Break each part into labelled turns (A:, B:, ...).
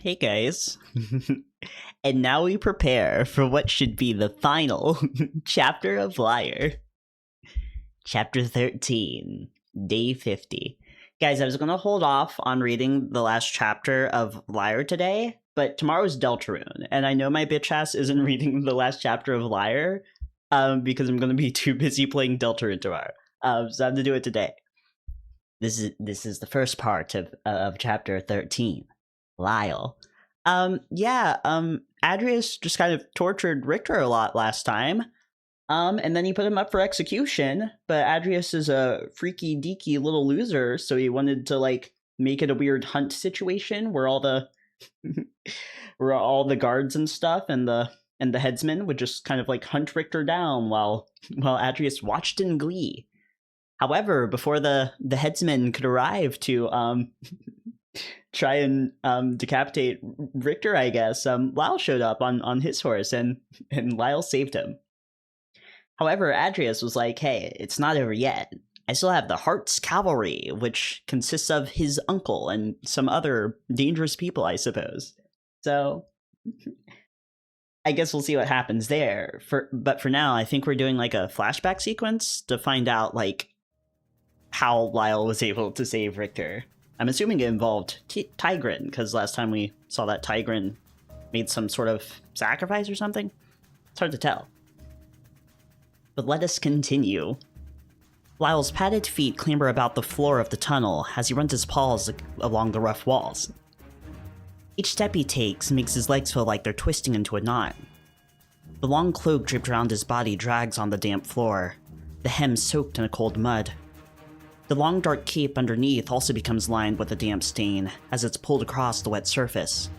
A: Hey guys. And now we prepare for what should be the final chapter of Lyre. Chapter 13, Day 50. Guys, I was going to hold off on reading the last chapter of Lyre today, but tomorrow's Deltarune, and I know my bitch ass isn't reading the last chapter of Lyre because I'm going to be too busy playing Deltarune tomorrow. So I have to do it today. This is the first part of chapter 13, Lyall. Adrius just kind of tortured Richter a lot last time. And then he put him up for execution, but Adrius is a freaky deaky little loser, so he wanted to like make it a weird hunt situation where all the where all the guards and stuff and the headsmen would just kind of like hunt Richter down while Adrius watched in glee. However, before the headsmen could arrive to try and decapitate Richter, I guess, Lyall showed up on his horse and Lyall saved him. However, Adrius was like, hey, it's not over yet. I still have the Heart's Cavalry, which consists of his uncle and some other dangerous people, I suppose. So I guess we'll see what happens there. But for now, I think we're doing like a flashback sequence to find out like how Lyall was able to save Richter. I'm assuming it involved Tigrin, because last time we saw that Tigrin made some sort of sacrifice or something. It's hard to tell. But let us continue. Lyall's padded feet clamber about the floor of the tunnel as he runs his paws along the rough walls. Each step he takes makes his legs feel like they're twisting into a knot. The long cloak draped around his body drags on the damp floor, the hem soaked in a cold mud. The long dark cape underneath also becomes lined with a damp stain as it's pulled across the wet surface.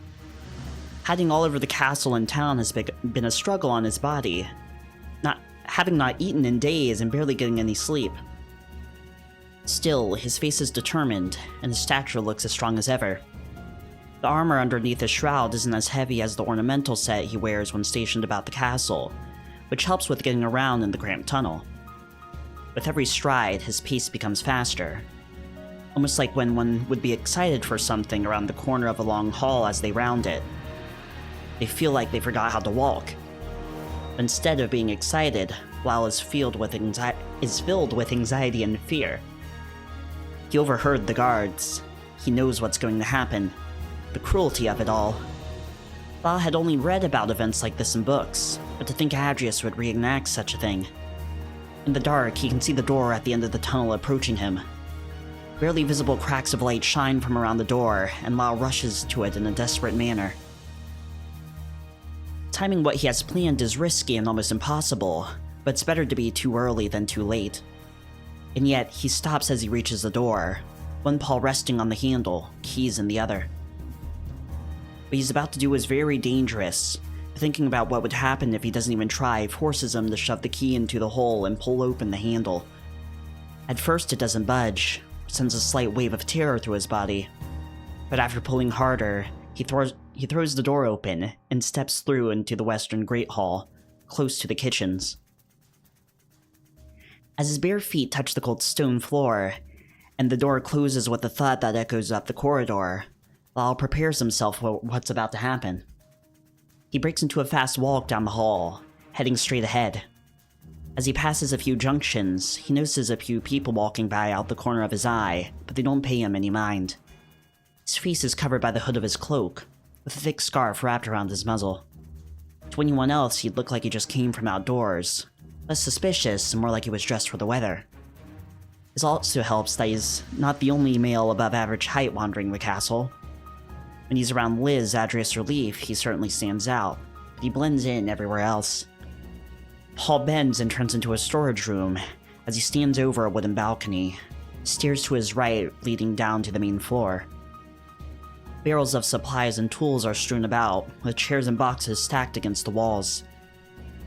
A: Hiding all over the castle and town has been a struggle on his body, having not eaten in days and barely getting any sleep. Still, his face is determined, and his stature looks as strong as ever. The armor underneath his shroud isn't as heavy as the ornamental set he wears when stationed about the castle, which helps with getting around in the cramped tunnel. With every stride, his pace becomes faster, almost like when one would be excited for something around the corner of a long hall as they round it. They feel like they forgot how to walk. Instead of being excited, Lyall is filled with anxiety and fear. He overheard the guards. He knows what's going to happen. The cruelty of it all. Lyall had only read about events like this in books, but to think Adrius would reenact such a thing. In the dark, he can see the door at the end of the tunnel approaching him. Barely visible cracks of light shine from around the door, and Lyall rushes to it in a desperate manner. Timing what he has planned is risky and almost impossible, but it's better to be too early than too late. And yet, he stops as he reaches the door, one paw resting on the handle, keys in the other. What he's about to do is very dangerous. Thinking about what would happen if he doesn't even try forces him to shove the key into the hole and pull open the handle. At first it doesn't budge, sends a slight wave of terror through his body. But after pulling harder, he throws the door open and steps through into the western great hall, close to the kitchens. As his bare feet touch the cold stone floor, and the door closes with a thud that echoes up the corridor, Lyall prepares himself for what's about to happen. He breaks into a fast walk down the hall, heading straight ahead. As he passes a few junctions, he notices a few people walking by out the corner of his eye, but they don't pay him any mind. His face is covered by the hood of his cloak, with a thick scarf wrapped around his muzzle. To anyone else, he'd look like he just came from outdoors, less suspicious and more like he was dressed for the weather. This also helps that he's not the only male above average height wandering the castle. When he's around Liz, Adrius, or Leaf, he certainly stands out, but he blends in everywhere else. Paul bends and turns into a storage room as he stands over a wooden balcony, stares to his right, leading down to the main floor. Barrels of supplies and tools are strewn about, with chairs and boxes stacked against the walls.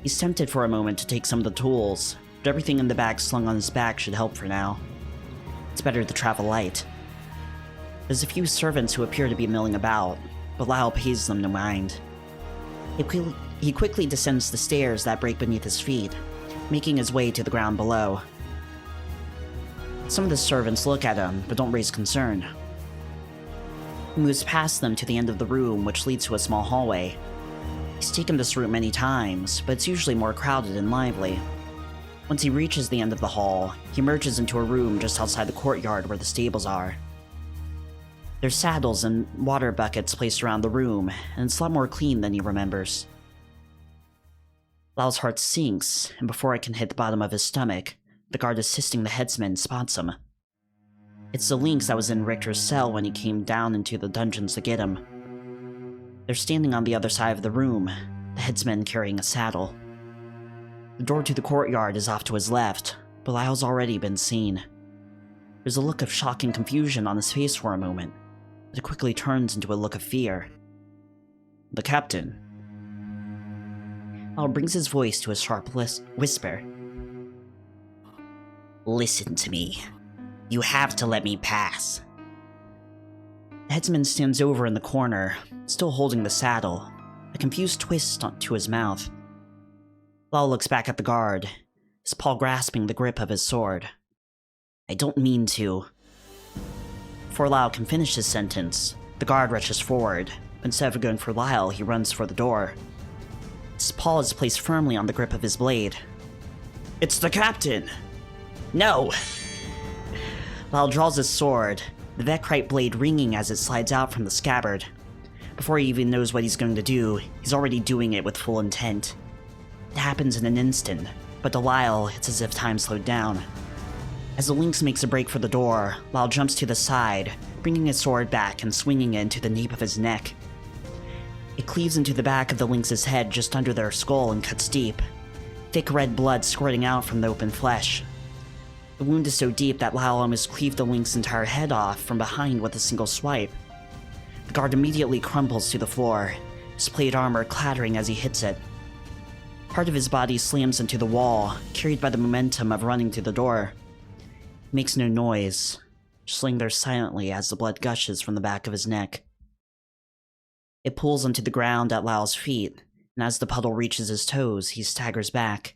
A: He's tempted for a moment to take some of the tools, but everything in the bag slung on his back should help for now. It's better to travel light. There's a few servants who appear to be milling about, but Lyall pays them no mind. He quickly descends the stairs that break beneath his feet, making his way to the ground below. Some of the servants look at him, but don't raise concern. He moves past them to the end of the room, which leads to a small hallway. He's taken this route many times, but it's usually more crowded and lively. Once he reaches the end of the hall, he emerges into a room just outside the courtyard where the stables are. There's saddles and water buckets placed around the room, and it's a lot more clean than he remembers. Lyall's heart sinks, and before it can hit the bottom of his stomach, the guard assisting the headsman spots him. It's the lynx that was in Richter's cell when he came down into the dungeons to get him. They're standing on the other side of the room, the headsman carrying a saddle. The door to the courtyard is off to his left, but Lyall's already been seen. There's a look of shock and confusion on his face for a moment, but it quickly turns into a look of fear. The captain. Lyall brings his voice to a sharp whisper. Listen to me. You have to let me pass. The headsman stands over in the corner, still holding the saddle, a confused twist to his mouth. Lyall looks back at the guard, his paw grasping the grip of his sword. I don't mean to. Before Lyall can finish his sentence, the guard rushes forward, but instead of going for Lyall, he runs for the door. His paw is placed firmly on the grip of his blade. It's the captain! No! Lyall draws his sword, the Vekrite blade ringing as it slides out from the scabbard. Before he even knows what he's going to do, he's already doing it with full intent. It happens in an instant, but to Lyall, it's as if time slowed down. As the lynx makes a break for the door, Lyall jumps to the side, bringing his sword back and swinging it into the nape of his neck. It cleaves into the back of the lynx's head just under their skull and cuts deep, thick red blood squirting out from the open flesh. The wound is so deep that Lyall almost cleaved the lynx's entire head off from behind with a single swipe. The guard immediately crumbles to the floor, his plate armor clattering as he hits it. Part of his body slams into the wall, carried by the momentum of running to the door. He makes no noise, just laying there silently as the blood gushes from the back of his neck. It pulls onto the ground at Lyall's feet, and as the puddle reaches his toes, he staggers back,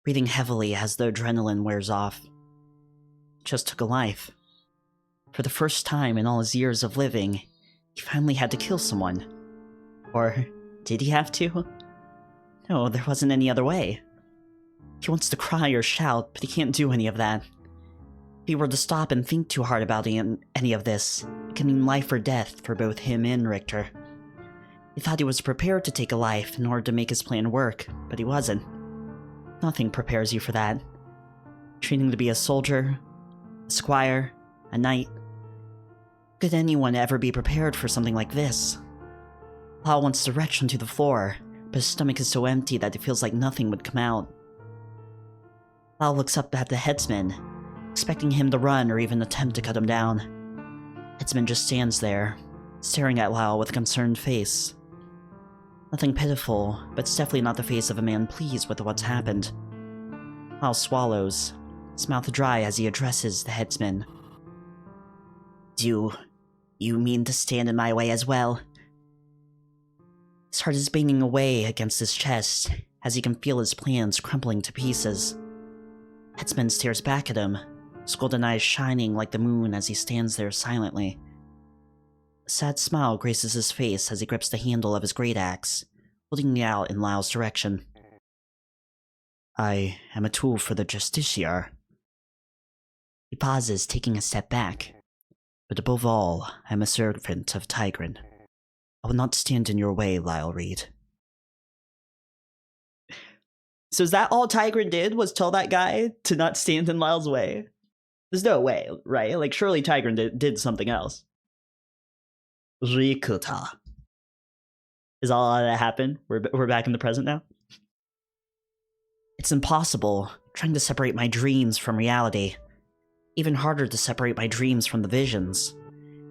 A: breathing heavily as the adrenaline wears off. Just took a life. For the first time in all his years of living, he finally had to kill someone. Or did he have to? No, there wasn't any other way. He wants to cry or shout, but he can't do any of that. If he were to stop and think too hard about any of this, it could mean life or death for both him and Richter. He thought he was prepared to take a life in order to make his plan work, but he wasn't. Nothing prepares you for that. Training to be a soldier, a squire, a knight. Could anyone ever be prepared for something like this? Lyall wants to retch onto the floor, but his stomach is so empty that it feels like nothing would come out. Lyall looks up at the headsman, expecting him to run or even attempt to cut him down. Headsman just stands there, staring at Lyall with a concerned face. Nothing pitiful, but it's definitely not the face of a man pleased with what's happened. Lyall swallows, his mouth dry as he addresses the headsman. Do you mean to stand in my way as well? His heart is banging away against his chest as he can feel his plans crumbling to pieces. Headsman stares back at him, his golden eyes shining like the moon as he stands there silently. A sad smile graces his face as he grips the handle of his great axe, holding it out in Lyall's direction. I am a tool for the justiciar. He pauses, taking a step back. But above all, I am a servant of Tigran. I will not stand in your way, Lyall Reed. So is that all Tigran did, was tell that guy to not stand in Lyall's way? There's no way, right? Like, surely Tigran did something else. Richter. Is all that happened? We're back in the present now? It's impossible, trying to separate my dreams from reality. Even harder to separate my dreams from the visions.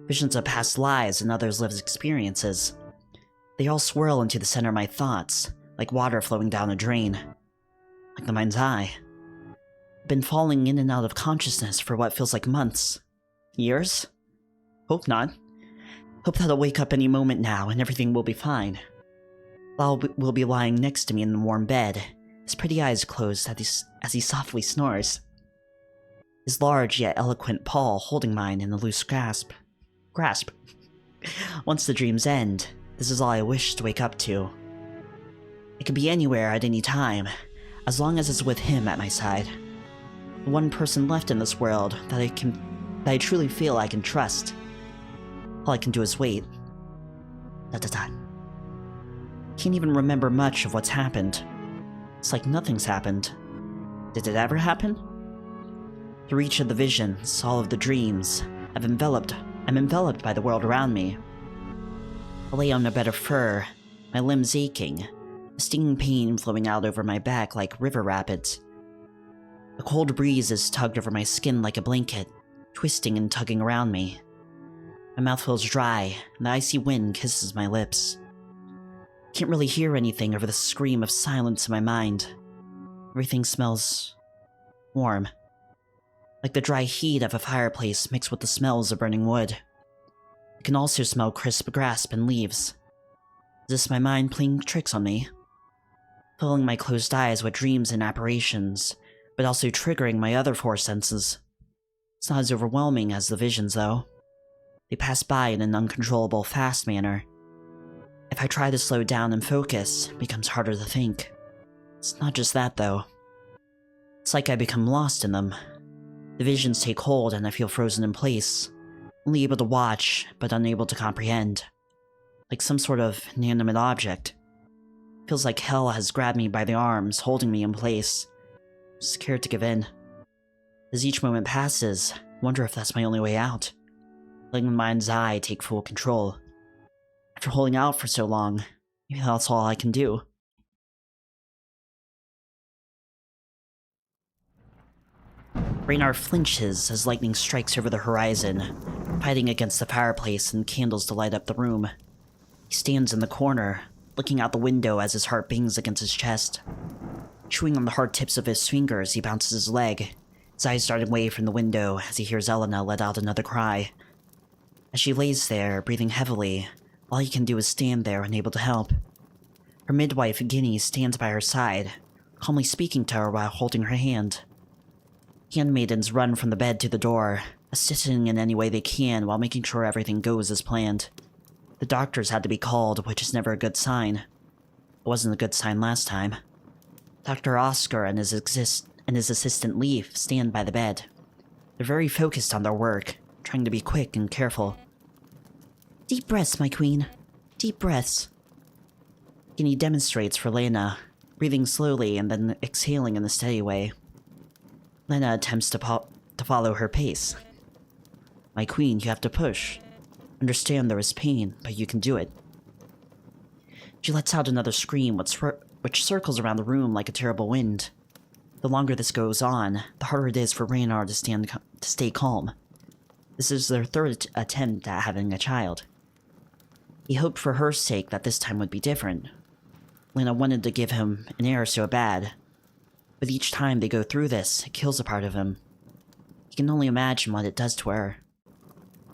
A: Visions of past lives and others' lived experiences. They all swirl into the center of my thoughts, like water flowing down a drain. Like the mind's eye. I've been falling in and out of consciousness for what feels like months. Years? Hope not. Hope that I'll wake up any moment now and everything will be fine. Lyall will be lying next to me in the warm bed, his pretty eyes closed as he softly snores. His large yet eloquent paw holding mine in a loose grasp. Once the dreams end, this is all I wish to wake up to. It can be anywhere at any time, as long as it's with him at my side. The one person left in this world that I truly feel I can trust. All I can do is wait. ... Can't even remember much of what's happened. It's like nothing's happened. Did it ever happen? Through each of the visions, all of the dreams, I'm enveloped by the world around me. I lay on a bed of fur, my limbs aching, a stinging pain flowing out over my back like river rapids. A cold breeze is tugged over my skin like a blanket, twisting and tugging around me. My mouth feels dry, and the icy wind kisses my lips. I can't really hear anything over the scream of silence in my mind. Everything smells warm, like the dry heat of a fireplace mixed with the smells of burning wood. I can also smell crisp grass and leaves. Is this my mind playing tricks on me? Filling my closed eyes with dreams and apparitions, but also triggering my other four senses. It's not as overwhelming as the visions, though. They pass by in an uncontrollable, fast manner. If I try to slow down and focus, it becomes harder to think. It's not just that, though. It's like I become lost in them. The visions take hold and I feel frozen in place, only able to watch, but unable to comprehend. Like some sort of inanimate object. Feels like hell has grabbed me by the arms, holding me in place. Scared to give in. As each moment passes, I wonder if that's my only way out. Letting my mind's eye take full control. After holding out for so long, maybe that's all I can do. Raynar flinches as lightning strikes over the horizon, fighting against the fireplace and candles to light up the room. He stands in the corner, looking out the window as his heart bangs against his chest. Chewing on the hard tips of his fingers, he bounces his leg, his eyes darting away from the window as he hears Elena let out another cry. As she lays there, breathing heavily, all he can do is stand there, unable to help. Her midwife, Guinea, stands by her side, calmly speaking to her while holding her hand. Handmaidens run from the bed to the door, assisting in any way they can while making sure everything goes as planned. The doctors had to be called, which is never a good sign. It wasn't a good sign last time. Dr. Oscar and his assistant Leaf stand by the bed. They're very focused on their work, trying to be quick and careful. Deep breaths, my queen. Deep breaths. Guinea demonstrates for Lena, breathing slowly and then exhaling in a steady way. Lena attempts to follow her pace. My queen, you have to push. Understand there is pain, but you can do it. She lets out another scream, which circles around the room like a terrible wind. The longer this goes on, the harder it is for Raynar to stay calm. This is their third attempt at having a child. He hoped for her sake that this time would be different. Lena wanted to give him an heir so bad. But each time they go through this, it kills a part of him. He can only imagine what it does to her.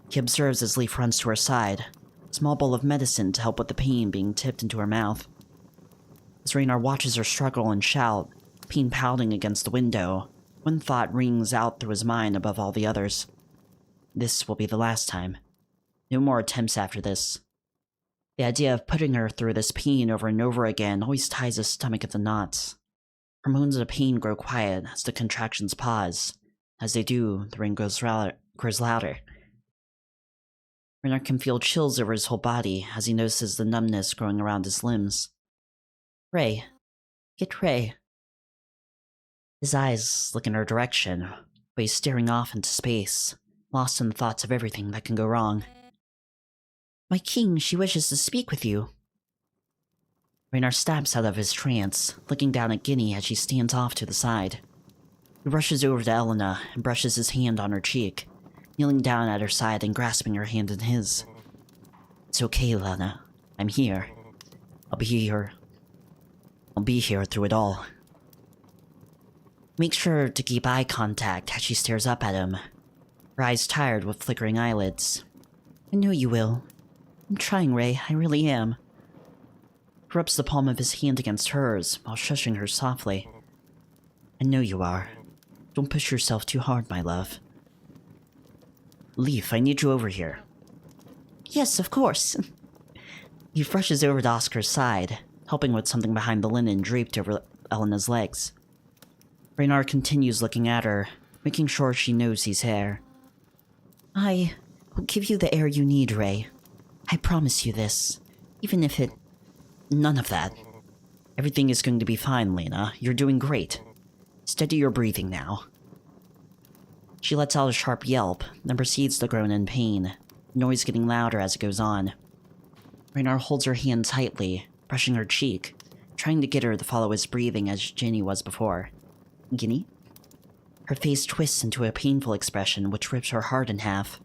A: He observes as Leaf runs to her side, a small bowl of medicine to help with the pain being tipped into her mouth. As Raynar watches her struggle and shout, pain pounding against the window, one thought rings out through his mind above all the others. This will be the last time. No more attempts after this. The idea of putting her through this pain over and over again always ties his stomach into knots. Her moans of pain grow quiet as the contractions pause. As they do, the ring grows louder. Raynar can feel chills over his whole body as he notices the numbness growing around his limbs. Ray. Get Ray. His eyes look in her direction, but he's staring off into space, lost in the thoughts of everything that can go wrong. My king, she wishes to speak with you. Raynar snaps out of his trance, looking down at Guinea as she stands off to the side. He rushes over to Elena and brushes his hand on her cheek, kneeling down at her side and grasping her hand in his. It's okay, Lena. I'm here. I'll be here through it all. Make sure to keep eye contact as she stares up at him, her eyes tired with flickering eyelids. I know you will. I'm trying, Ray, I really am. He rubs the palm of his hand against hers while shushing her softly. I know you are. Don't push yourself too hard, my love. Leaf, I need you over here. Yes, of course. He rushes over to Oscar's side, helping with something behind the linen draped over Elena's legs. Raynar continues looking at her, making sure she knows he's there. I will give you the air you need, Ray. I promise you this. Even if it... None of that. Everything is going to be fine, Lena. You're doing great. Steady your breathing now. She lets out a sharp yelp, then proceeds to groan in pain, noise getting louder as it goes on. Raynar holds her hand tightly, brushing her cheek, trying to get her to follow his breathing as Ginny was before. Ginny? Her face twists into a painful expression which rips her heart in half.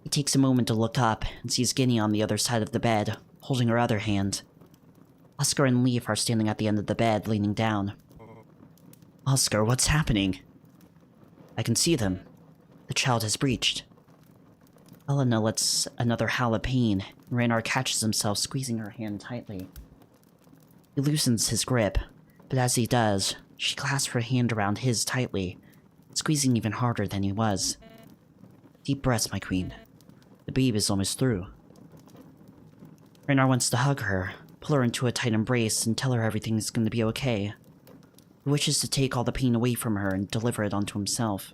A: He takes a moment to look up and sees Ginny on the other side of the bed, holding her other hand. Oscar and Leaf are standing at the end of the bed, leaning down. Oscar, what's happening? I can see them. The child has breached. Elena lets another howl of pain, and Raynar catches himself squeezing her hand tightly. He loosens his grip, but as he does, she clasps her hand around his tightly, squeezing even harder than he was. Deep breaths, my queen. The babe is almost through. Raynar wants to hug her, pull her into a tight embrace, and tell her everything is going to be okay. He wishes to take all the pain away from her and deliver it onto himself.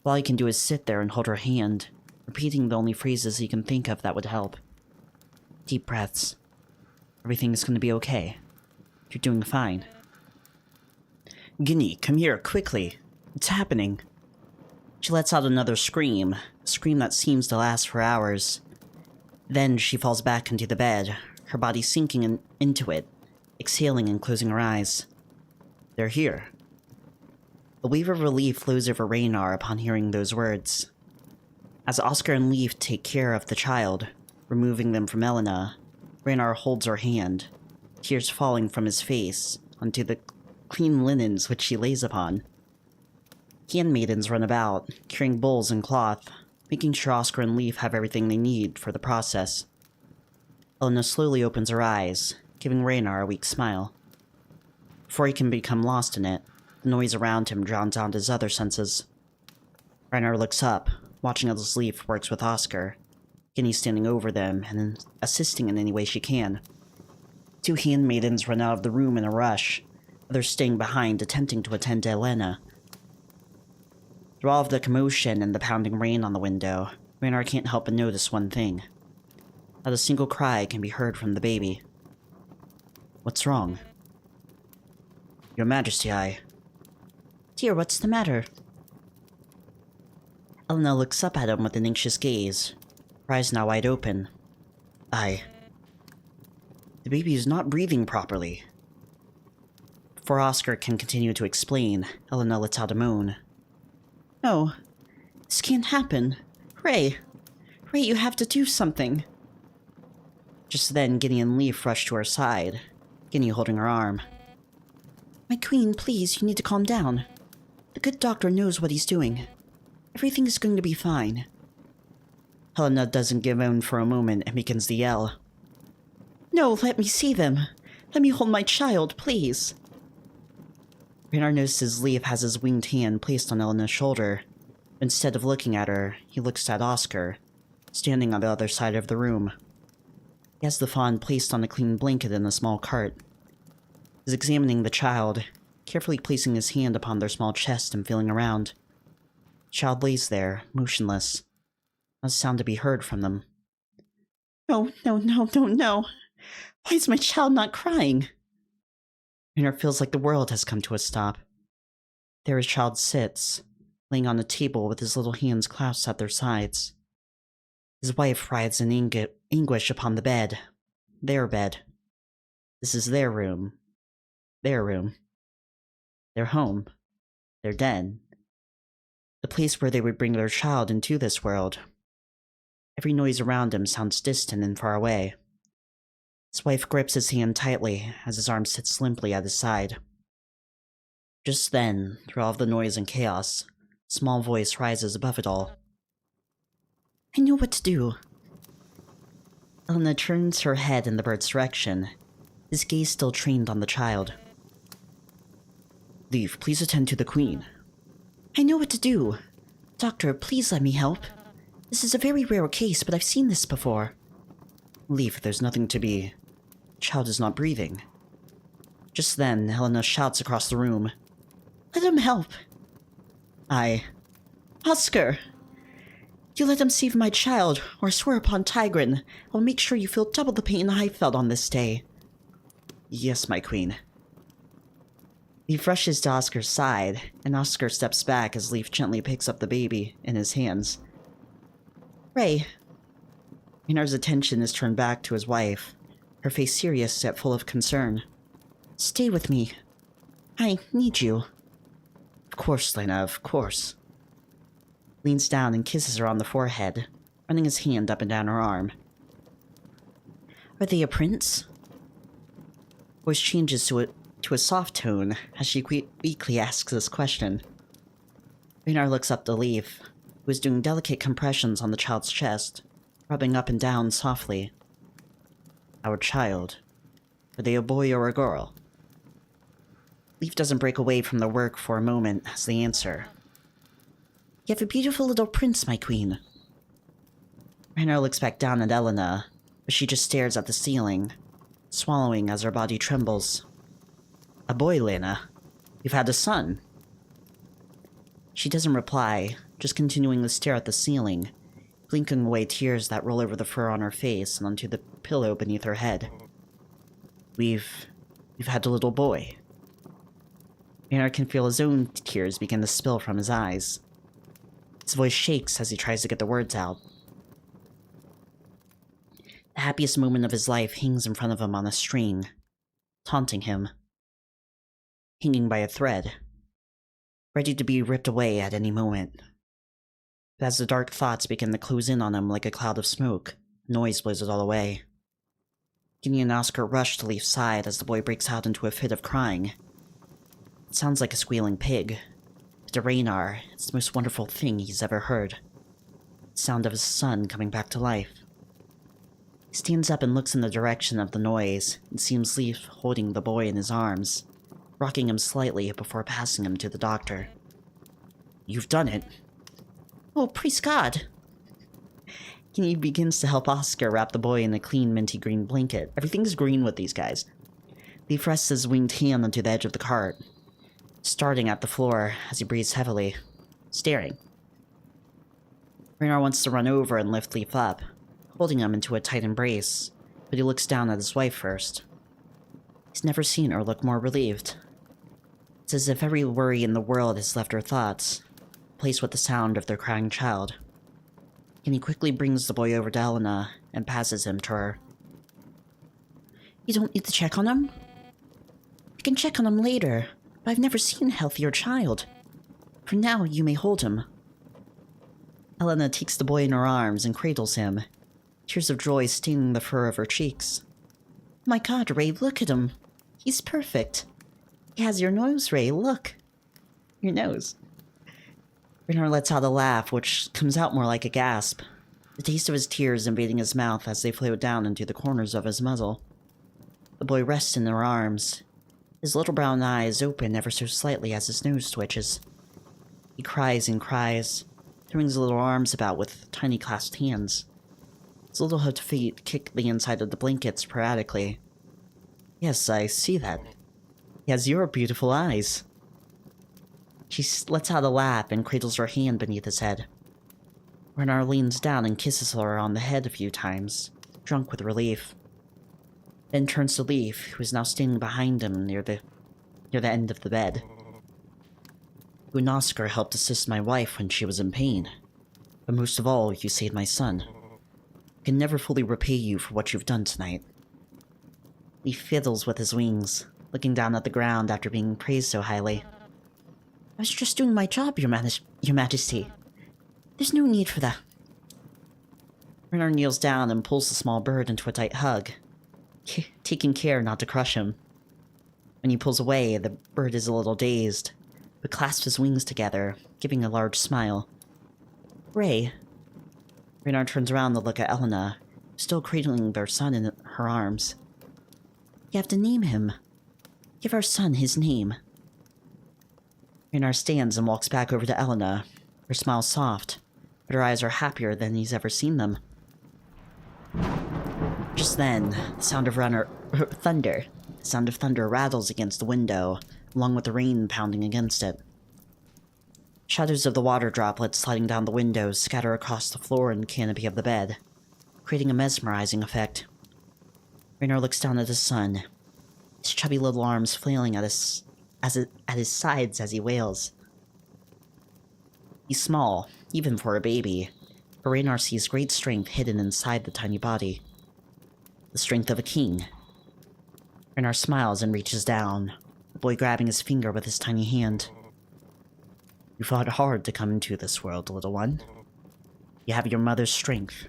A: All he can do is sit there and hold her hand, repeating the only phrases he can think of that would help. Deep breaths. Everything is going to be okay. You're doing fine. Ginny, come here, quickly. What's happening? She lets out another scream, a scream that seems to last for hours. Then she falls back into the bed, her body sinking into it, exhaling and closing her eyes. They're here. A wave of relief flows over Raynar upon hearing those words. As Oscar and Leaf take care of the child, removing them from Elena, Raynar holds her hand, tears falling from his face onto the clean linens which she lays upon. Handmaidens run about, carrying bowls and cloth, making sure Oscar and Leaf have everything they need for the process. Elena slowly opens her eyes, giving Raynar a weak smile. Before he can become lost in it, the noise around him drowns out his other senses. Raynar looks up, watching as Leaf works with Oscar, Ginny standing over them and assisting in any way she can. Two handmaidens run out of the room in a rush, others staying behind attempting to attend to Elena. Through all of the commotion and the pounding rain on the window, Raynar can't help but notice one thing. Not a single cry can be heard from the baby. What's wrong? Your Majesty, Dear, what's the matter? Elena looks up at him with an anxious gaze, her eyes now wide open. The baby is not breathing properly. Before Oscar can continue to explain, Elena lets out a moan. No, this can't happen. Ray, you have to do something. Just then, Ginny and Leaf rush to her side, Ginny holding her arm. My queen, please, you need to calm down. The good doctor knows what he's doing. Everything is going to be fine. Helena doesn't give in for a moment and begins to yell. No, let me see them. Let me hold my child, please. Raynar notices Leaf has his winged hand placed on Elena's shoulder. Instead of looking at her, he looks at Oscar, standing on the other side of the room. He has the fawn placed on a clean blanket in a small cart. He's examining the child, carefully placing his hand upon their small chest and feeling around. The child lays there, motionless. Not a sound to be heard from them. No. Why is my child not crying? Raynar feels like the world has come to a stop. There his child sits, laying on a table with his little hands clasped at their sides. His wife writhes in anguish upon the bed. Their bed. This is their room. Their room. Their home. Their den. The place where they would bring their child into this world. Every noise around him sounds distant and far away. His wife grips his hand tightly as his arm sits limply at his side. Just then, through all of the noise and chaos, a small voice rises above it all. I know what to do. Elena turns her head in the bird's direction, his gaze still trained on the child. Leaf, please attend to the queen. I know what to do. Doctor, please let me help. This is a very rare case, but I've seen this before. Leaf, there's nothing to be. Child is not breathing. Just then, Helena shouts across the room. Let him help. Oscar! You let him save my child, or I swear upon Tigran, I'll make sure you feel double the pain I felt on this day. Yes, my queen. Leaf rushes to Oscar's side, and Oscar steps back as Leaf gently picks up the baby in his hands. Ray. Raynar's attention is turned back to his wife, her face serious yet full of concern. Stay with me. I need you. Of course, Lena, of course. Leans down and kisses her on the forehead, running his hand up and down her arm. Are they a prince? Voice changes to a soft tone as she weakly asks this question. Raynar looks up to Leaf, who is doing delicate compressions on the child's chest, rubbing up and down softly. Our child. Are they a boy or a girl? Leaf doesn't break away from the work for a moment as they answer. You have a beautiful little prince, my queen. Raynar looks back down at Elena, but she just stares at the ceiling, swallowing as her body trembles. A boy, Lena. You've had a son. She doesn't reply, just continuing to stare at the ceiling, blinking away tears that roll over the fur on her face and onto the pillow beneath her head. We've had a little boy. Raynar can feel his own tears begin to spill from his eyes. His voice shakes as he tries to get the words out. The happiest moment of his life hangs in front of him on a string, taunting him. Hanging by a thread, ready to be ripped away at any moment. But as the dark thoughts begin to close in on him like a cloud of smoke, noise blows it all away. Ginny and Oscar rush to Leaf's side as the boy breaks out into a fit of crying. It sounds like a squealing pig, but to Raynar, it's the most wonderful thing he's ever heard. The sound of his son coming back to life. He stands up and looks in the direction of the noise, and sees Leaf holding the boy in his arms, rocking him slightly before passing him to the doctor. You've done it. Oh, praise God. He begins to help Oscar wrap the boy in a clean minty green blanket. Everything's green with these guys. Leaf rests his winged hand onto the edge of the cart, starting at the floor as he breathes heavily, staring. Raynar wants to run over and lift Leaf up, holding him into a tight embrace, but he looks down at his wife first. He's never seen her look more relieved. It's as if every worry in the world has left her thoughts, replaced with the sound of their crying child. And he quickly brings the boy over to Elena and passes him to her. You don't need to check on him? I can check on him later, but I've never seen a healthier child. For now, you may hold him. Elena takes the boy in her arms and cradles him, tears of joy staining the fur of her cheeks. My God, Ray, look at him. He's perfect. He has your nose, Ray, look. Your nose. Raynar lets out a laugh, which comes out more like a gasp, the taste of his tears invading his mouth as they float down into the corners of his muzzle. The boy rests in her arms, his little brown eyes open ever so slightly as his nose twitches. He cries and cries, throwing his little arms about with tiny clasped hands. His little hooked feet kick the inside of the blankets sporadically. Yes, I see that. He has your beautiful eyes. She lets out a laugh and cradles her hand beneath his head. Raynar leans down and kisses her on the head a few times, drunk with relief. Then turns to Leaf, who is now standing behind him near the end of the bed. You and Oscar helped assist my wife when she was in pain, but most of all, you saved my son. I can never fully repay you for what you've done tonight. Leaf fiddles with his wings, looking down at the ground after being praised so highly. I was just doing my job, Your Majesty. There's no need for that. Raynar kneels down and pulls the small bird into a tight hug, taking care not to crush him. When he pulls away, the bird is a little dazed, but clasps his wings together, giving a large smile. Ray. Raynar turns around to look at Elena, still cradling their son in her arms. You have to name him. Give our son his name. Raynar stands and walks back over to Elena, her smile soft, but her eyes are happier than he's ever seen them. Just then, the sound of thunder. The sound of thunder rattles against the window, along with the rain pounding against it. Shadows of the water droplets sliding down the windows scatter across the floor and canopy of the bed, creating a mesmerizing effect. Raynor looks down at his son, his chubby little arms flailing at his sides as he wails. He's small, even for a baby, but Raynor sees great strength hidden inside the tiny body. The strength of a king. Raynor smiles and reaches down, the boy grabbing his finger with his tiny hand. You fought hard to come into this world, little one. You have your mother's strength.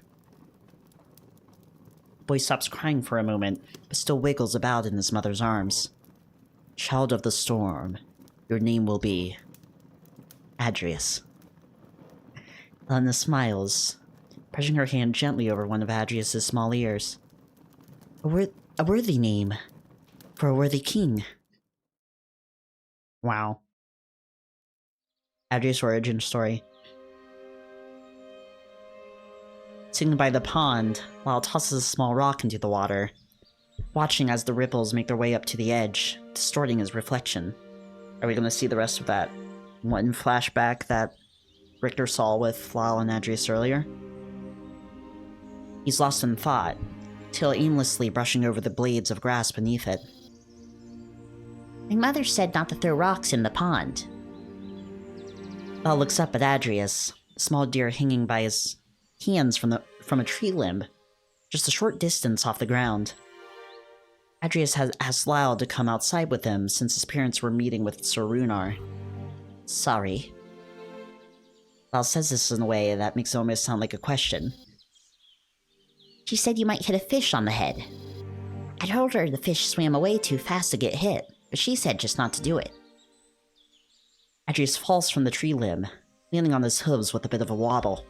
A: The boy stops crying for a moment, but still wiggles about in his mother's arms. Child of the storm, your name will be Adrius. Helena smiles, brushing her hand gently over one of Adrius's small ears. A worthy name for a worthy king. Wow. Adrius' origin story. Sitting by the pond, Lyall tosses a small rock into the water, watching as the ripples make their way up to the edge, distorting his reflection. Are we going to see the rest of that one flashback that Richter saw with Lyall and Adrius earlier? He's lost in thought, till aimlessly brushing over the blades of grass beneath it. My mother said not to throw rocks in the pond. Lyall looks up at Adrius, a small deer hanging by his hands from a tree limb, just a short distance off the ground. Adrius has asked Lyall to come outside with him since his parents were meeting with Sir Runar. Sorry. Lyall says this in a way that makes it almost sound like a question. She said you might hit a fish on the head. I told her the fish swam away too fast to get hit, but she said just not to do it. Adrius falls from the tree limb, leaning on his hooves with a bit of a wobble.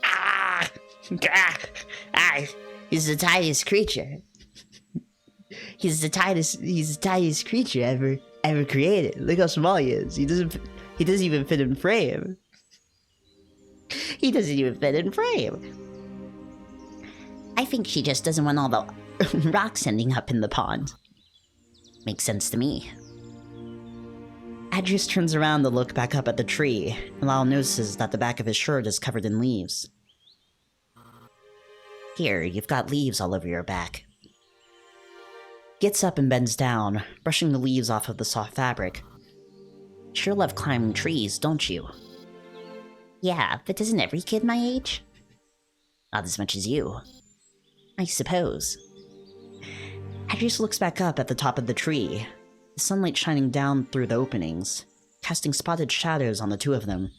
A: Ah! He's the tiniest creature. He's the tiniest creature ever created. Look how small he is. He doesn't even fit in frame. He doesn't even fit in frame. I think she just doesn't want all the rocks ending up in the pond. Makes sense to me. Adrius turns around to look back up at the tree, and Lyall notices that the back of his shirt is covered in leaves. Here, you've got leaves all over your back. Gets up and bends down, brushing the leaves off of the soft fabric. Sure love climbing trees, don't you? Yeah, but isn't every kid my age? Not as much as you. I suppose. Adrius looks back up at the top of the tree, the sunlight shining down through the openings, casting spotted shadows on the two of them.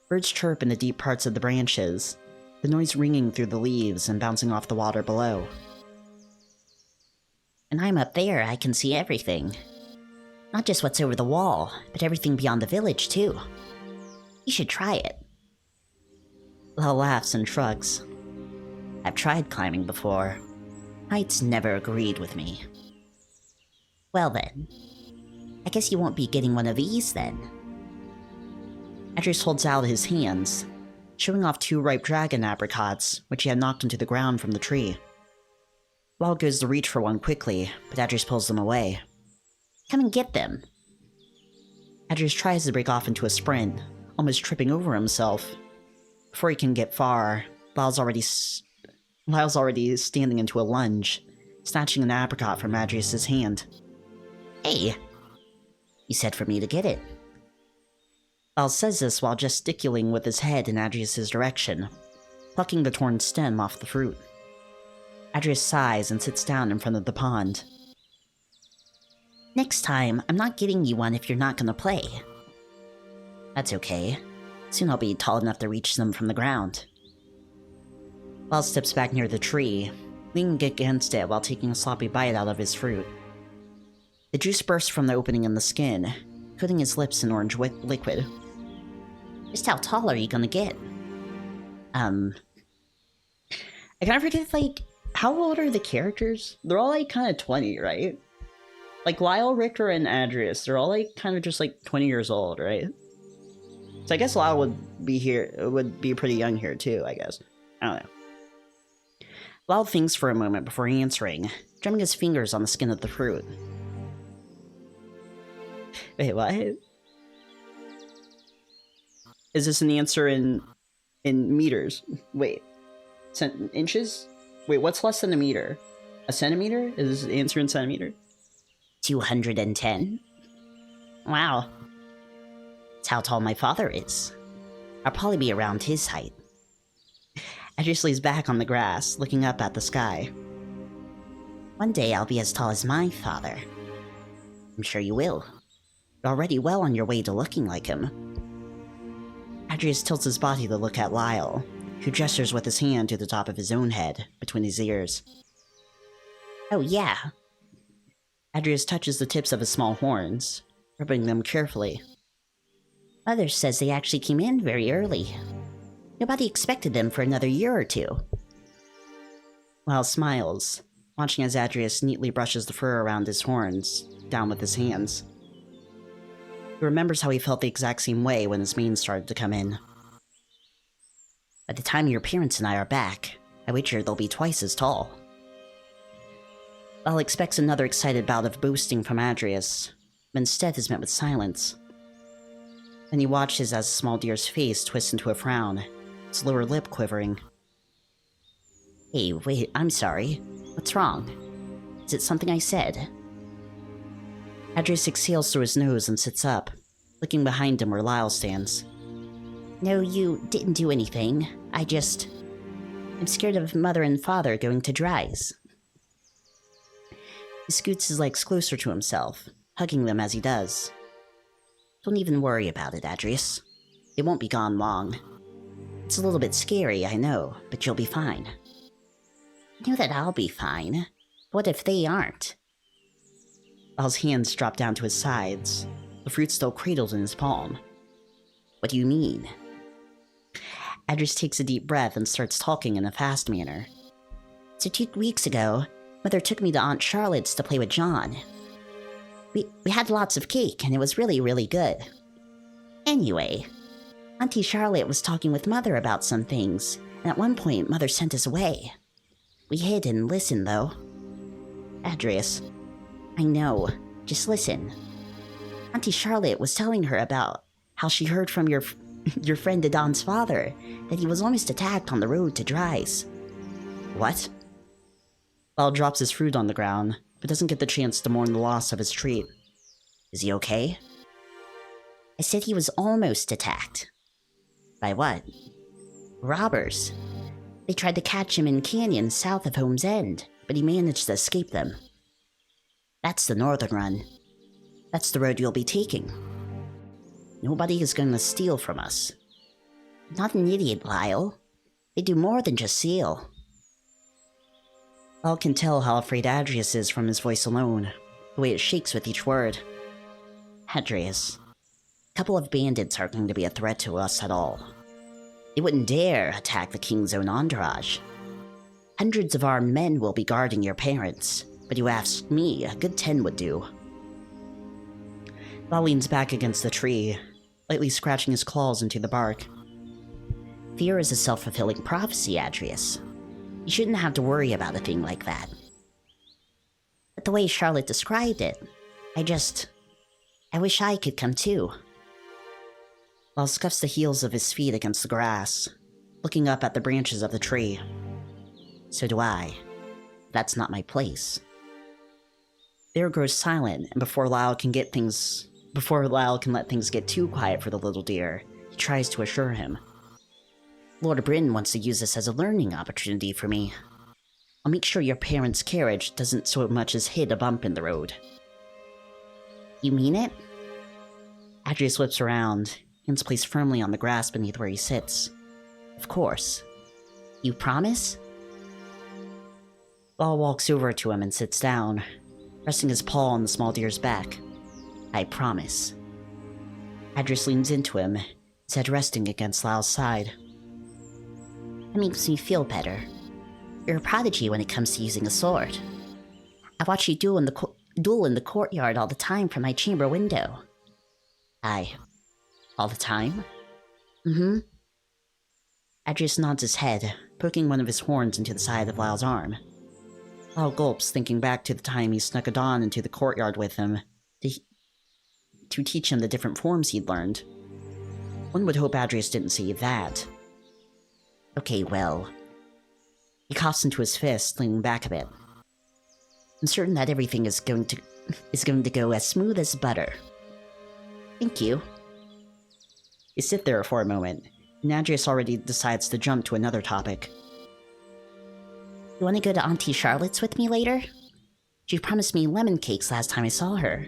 A: Birds chirp in the deep parts of the branches, the noise ringing through the leaves and bouncing off the water below. When I'm up there, I can see everything. Not just what's over the wall, but everything beyond the village, too. You should try it. Lyall laughs and shrugs. I've tried climbing before. Heights never agreed with me. Well then, I guess you won't be getting one of these then. Adrius holds out his hands, showing off 2 ripe dragon apricots, which he had knocked into the ground from the tree. Lyall goes to reach for one quickly, but Adrius pulls them away. Come and get them. Adrius tries to break off into a sprint, almost tripping over himself. Before he can get far, Lyall's already standing into a lunge, snatching an apricot from Adrius's hand. Hey, you said for me to get it. Lyall says this while gesticulating with his head in Adrius's direction, plucking the torn stem off the fruit. Adrius sighs and sits down in front of the pond. Next time, I'm not getting you one if you're not gonna play. That's okay. Soon I'll be tall enough to reach them from the ground. Lyall steps back near the tree, leaning against it while taking a sloppy bite out of his fruit. The juice bursts from the opening in the skin, coating his lips in orange liquid. Just how tall are you gonna get? I kind of forget, like, how old are the characters? They're all, like, kind of 20, right? Like, Lyall, Richter, and Adrius, they're all, like, kind of just, like, 20 years old, right? So I guess Lyall would be pretty young here too, I guess. I don't know. Lyall thinks for a moment before answering, drumming his fingers on the skin of the fruit. Wait, what? Is this an answer in meters? Wait, inches? Wait, what's less than a meter? A centimeter? Is this an answer in centimeter? 210. Wow. That's how tall my father is. I'll probably be around his height. Adrius lays back on the grass, looking up at the sky. One day I'll be as tall as my father. I'm sure you will. You're already well on your way to looking like him. Adrius tilts his body to look at Lyall, who gestures with his hand to the top of his own head, between his ears. Oh yeah. Adrius touches the tips of his small horns, rubbing them carefully. Mother says they actually came in very early. Nobody expected them for another year or two. Lyall smiles, watching as Adrius neatly brushes the fur around his horns, down with his hands. He remembers how he felt the exact same way when his mane started to come in. By the time your parents and I are back, I wager they'll be twice as tall. Lyall expects another excited bout of boasting from Adrius, but instead is met with silence. Then he watches as the small deer's face twists into a frown, its lower lip quivering. Hey, wait, I'm sorry. What's wrong? Is it something I said? Adrius exhales through his nose and sits up, looking behind him where Lyall stands. No, you didn't do anything. I'm scared of Mother and Father going to Dries. He scoots his legs closer to himself, hugging them as he does. Don't even worry about it, Adrius. It won't be gone long. It's a little bit scary, I know, but you'll be fine. I know that I'll be fine. What if they aren't? Lyall's hands drop down to his sides, the fruit still cradled in his palm. What do you mean? Adrius takes a deep breath and starts talking in a fast manner. So 2 weeks ago, Mother took me to Aunt Charlotte's to play with John. We had lots of cake, and it was really, really good. Anyway, Auntie Charlotte was talking with Mother about some things, and at one point Mother sent us away. We hid and listened, though. Adrius, I know. Just listen. Auntie Charlotte was telling her about how she heard from your friend Adon's father that he was almost attacked on the road to Dries. What? Lyall drops his fruit on the ground, but doesn't get the chance to mourn the loss of his treat. Is he okay? I said he was almost attacked. By what? Robbers. They tried to catch him in canyons south of Home's End, but he managed to escape them. That's the northern run. That's the road you'll be taking. Nobody is going to steal from us. I'm not an idiot, Lyall. They do more than just steal. Lyall can tell how afraid Adrius is from his voice alone, the way it shakes with each word. Adrius, a couple of bandits aren't going to be a threat to us at all. They wouldn't dare attack the king's own entourage. Hundreds of armed men will be guarding your parents, but you ask me, a good 10 would do. Lyall leans back against the tree, lightly scratching his claws into the bark. Fear is a self-fulfilling prophecy, Adrius. You shouldn't have to worry about a thing like that. But the way Charlotte described it, I wish I could come too. Lyall scuffs the heels of his feet against the grass, looking up at the branches of the tree. So do I. That's not my place. Bear grows silent, and before Lyall can let things get too quiet for the little deer, he tries to assure him. Lord Bryn wants to use this as a learning opportunity for me. I'll make sure your parents' carriage doesn't so much as hit a bump in the road. You mean it? Adrius whips around, hands placed firmly on the grass beneath where he sits. Of course. You promise? Lyall walks over to him and sits down, resting his paw on the small deer's back. I promise. Adrius leans into him, his head resting against Lyall's side. That makes me feel better. You're a prodigy when it comes to using a sword. I watch you duel in the courtyard all the time from my chamber window. All the time? Mm-hmm. Adrius nods his head, poking one of his horns into the side of Lyall's arm. Lyall gulps, thinking back to the time he snuck a Dawn into the courtyard with him to teach him the different forms he'd learned. One would hope Adrius didn't see that. Okay, well. He coughs into his fist, leaning back a bit. I'm certain that everything is going to go as smooth as butter. Thank you. You sit there for a moment, and Adrius already decides to jump to another topic. You want to go to Auntie Charlotte's with me later? She promised me lemon cakes last time I saw her.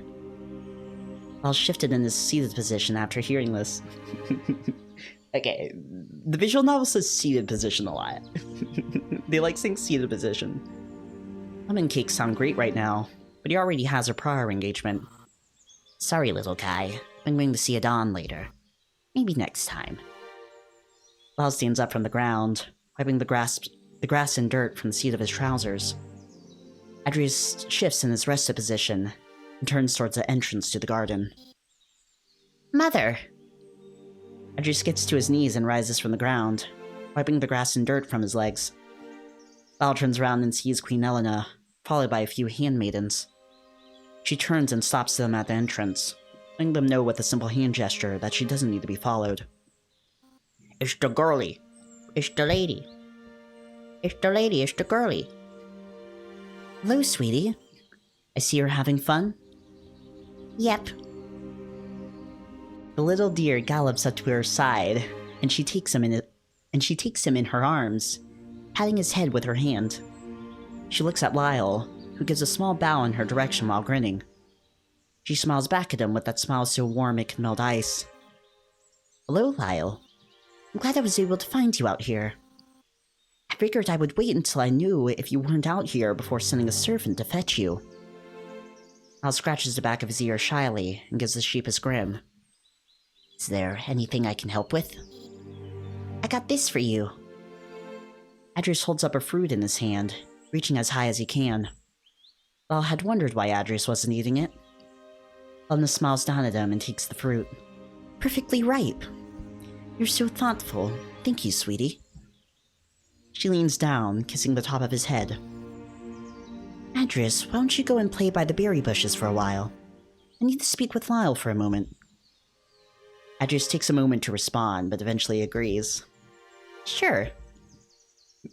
A: Lyall shifted in his seated position after hearing this. Okay, the visual novel says seated position a lot. They like saying seated position. Lemon cakes sound great right now, but he already has a prior engagement. Sorry, little guy. I'm going to see a Dawn later. Maybe next time. Lyall stands up from the ground, wiping the grass and dirt from the seat of his trousers. Adrius shifts in his rested position and turns towards the entrance to the garden. Mother! Adrius gets to his knees and rises from the ground, wiping the grass and dirt from his legs. Lyall turns around and sees Queen Elena, followed by a few handmaidens. She turns and stops them at the entrance, letting them know with a simple hand gesture that she doesn't need to be followed. It's the girlie. It's the lady. It's the lady, it's the girlie. Hello, sweetie. I see you're having fun? Yep. The little deer gallops up to her side, and she takes him in her arms, patting his head with her hand. She looks at Lyall, who gives a small bow in her direction while grinning. She smiles back at him with that smile so warm it can melt ice. Hello, Lyall. I'm glad I was able to find you out here. I figured I would wait until I knew if you weren't out here before sending a servant to fetch you. Lyall scratches the back of his ear shyly and gives a sheepish grin. Is there anything I can help with? I got this for you. Adrius holds up a fruit in his hand, reaching as high as he can. Lyall had wondered why Adrius wasn't eating it. Elena smiles down at him and takes the fruit. Perfectly ripe. You're so thoughtful. Thank you, sweetie. She leans down, kissing the top of his head. Adrius, why don't you go and play by the berry bushes for a while? I need to speak with Lyall for a moment. Adrius takes a moment to respond, but eventually agrees. Sure.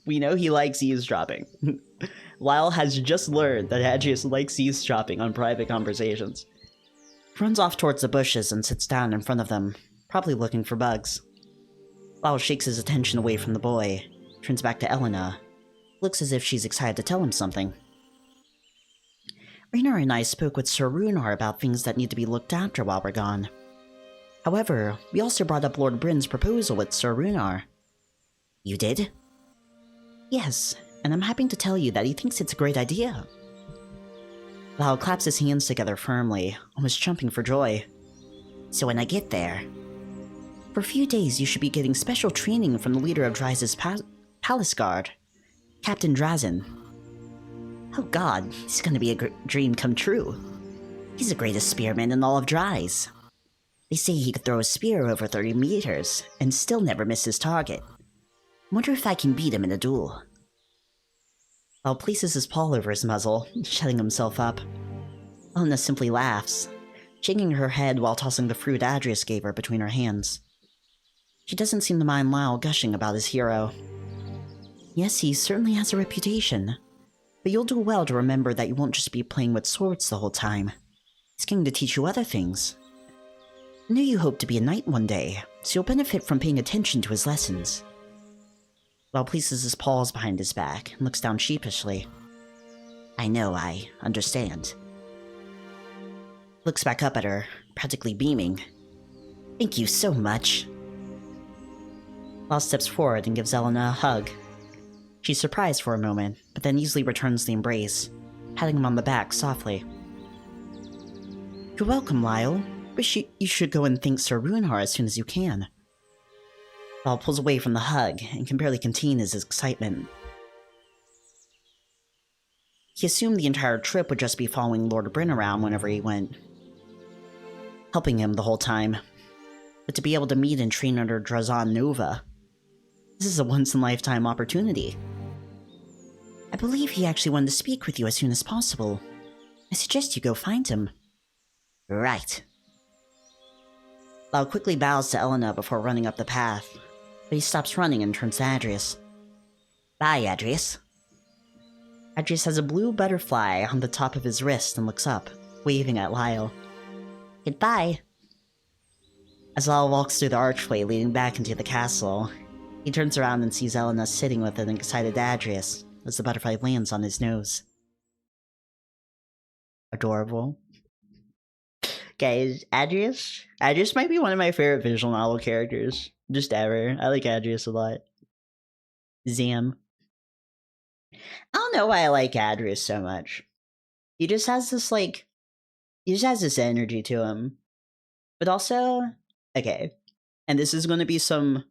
A: We know he likes eavesdropping. Lyall has just learned that Adrius likes eavesdropping on private conversations. He runs off towards the bushes and sits down in front of them, probably looking for bugs. Lyall shakes his attention away from the boy, turns back to Elena, looks as if she's excited to tell him something. Raynor and I spoke with Sir Runar about things that need to be looked after while we're gone. However, we also brought up Lord Bryn's proposal with Sir Runar. You did? Yes, and I'm happy to tell you that he thinks it's a great idea. Lyall claps his hands together firmly, almost jumping for joy. So when I get there... For a few days you should be getting special training from the leader of Dry's Palace Guard, Captain Drazen. Oh god, this is gonna be a dream come true. He's the greatest spearman in all of Dry's. They say he could throw a spear over 30 meters and still never miss his target. Wonder if I can beat him in a duel. Lyall places his paw over his muzzle, shutting himself up. Elena simply laughs, shaking her head while tossing the fruit Adrius gave her between her hands. She doesn't seem to mind Lyall gushing about his hero. Yes, he certainly has a reputation, but you'll do well to remember that you won't just be playing with swords the whole time. He's going to teach you other things. I know you hope to be a knight one day, so you'll benefit from paying attention to his lessons. Lyall places his paws behind his back and looks down sheepishly. I know, I understand. Looks back up at her, practically beaming. Thank you so much. Lyall steps forward and gives Elena a hug. She's surprised for a moment, but then easily returns the embrace, patting him on the back softly. You're welcome, Lyall. Wish you should go and thank Sir Runar as soon as you can. Lyall pulls away from the hug and can barely contain his excitement. He assumed the entire trip would just be following Lord Bryn around whenever he went, helping him the whole time. but to be able to meet and train under Drazon Nova. This is a once-in-a-lifetime opportunity. I believe he actually wanted to speak with you as soon as possible. I suggest you go find him. Right. Lyall quickly bows to Elena before running up the path, but he stops running and turns to Adrius. Bye, Adrius. Adrius has a blue butterfly on the top of his wrist and looks up, waving at Lyall. Goodbye. As Lyall walks through the archway leading back into the castle, he turns around and sees Elena sitting with an excited Adrius as the butterfly lands on his nose. Adorable. Guys, Adrius might be one of my favorite visual novel characters, just ever. I like Adrius a lot. Zam. I don't know why I like Adrius so much. He just has this, energy to him. But also, okay, and this is going to be some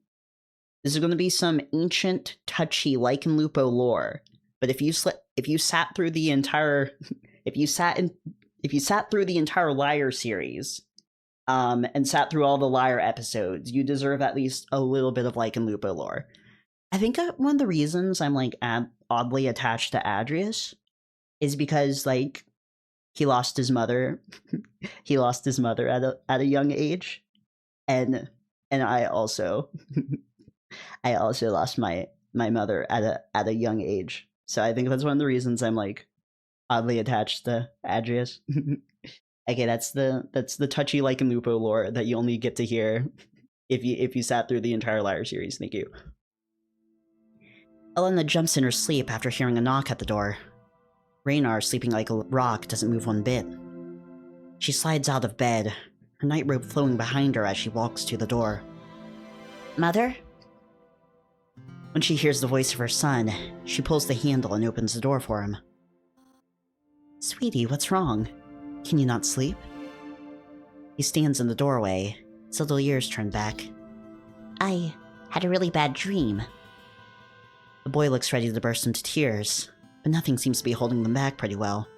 A: ancient, touchy Lycanlupo lore. But if you sat through the entire Lyre series, and sat through all the Lyre episodes, you deserve at least a little bit of Lycanlupo lore. I think one of the reasons I'm oddly attached to Adrius is because he lost his mother. He lost his mother at a young age, and I also lost my mother at a young age. So I think that's one of the reasons I'm oddly attached to Adrius. Okay, that's the touchy Lycanlupo lore that you only get to hear if you sat through the entire Lyre series. Thank you. Elena jumps in her sleep after hearing a knock at the door. Raynar, sleeping like a rock, doesn't move one bit. She slides out of bed, her nightrobe flowing behind her as she walks to the door. Mother? When she hears the voice of her son, she pulls the handle and opens the door for him. Sweetie, what's wrong? Can you not sleep? He stands in the doorway, his little ears turned back. I had a really bad dream. The boy looks ready to burst into tears, but nothing seems to be holding them back pretty well.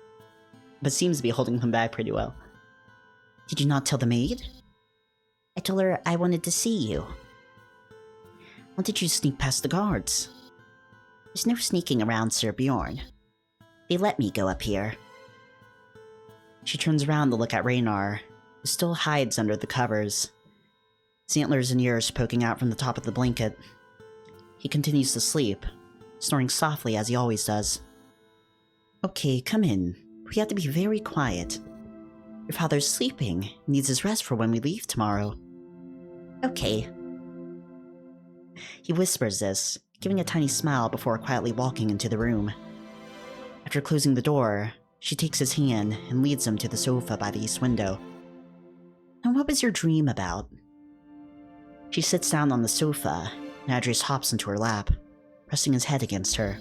A: Did you not tell the maid? I told her I wanted to see you. Why did you sneak past the guards? There's no sneaking around, Sir Bjorn. They let me go up here. She turns around to look at Raynar, who still hides under the covers, his antlers and ears poking out from the top of the blanket. He continues to sleep, snoring softly as he always does. Okay, come in. We have to be very quiet. Your father's sleeping, needs his rest for when we leave tomorrow. Okay. He whispers this, giving a tiny smile before quietly walking into the room. After closing the door, she takes his hand and leads him to the sofa by the east window. And what was your dream about? She sits down on the sofa, and Adrius hops into her lap, pressing his head against her.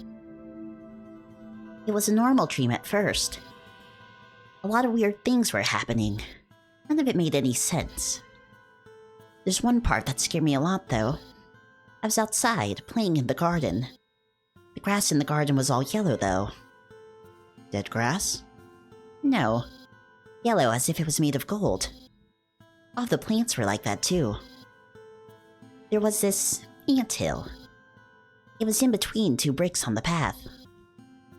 A: It was a normal dream at first. A lot of weird things were happening. None of it made any sense. There's one part that scared me a lot, though. I was outside, playing in the garden. The grass in the garden was all yellow, though. Dead grass? No. Yellow as if it was made of gold. All the plants were like that, too. There was this anthill. It was in between two bricks on the path.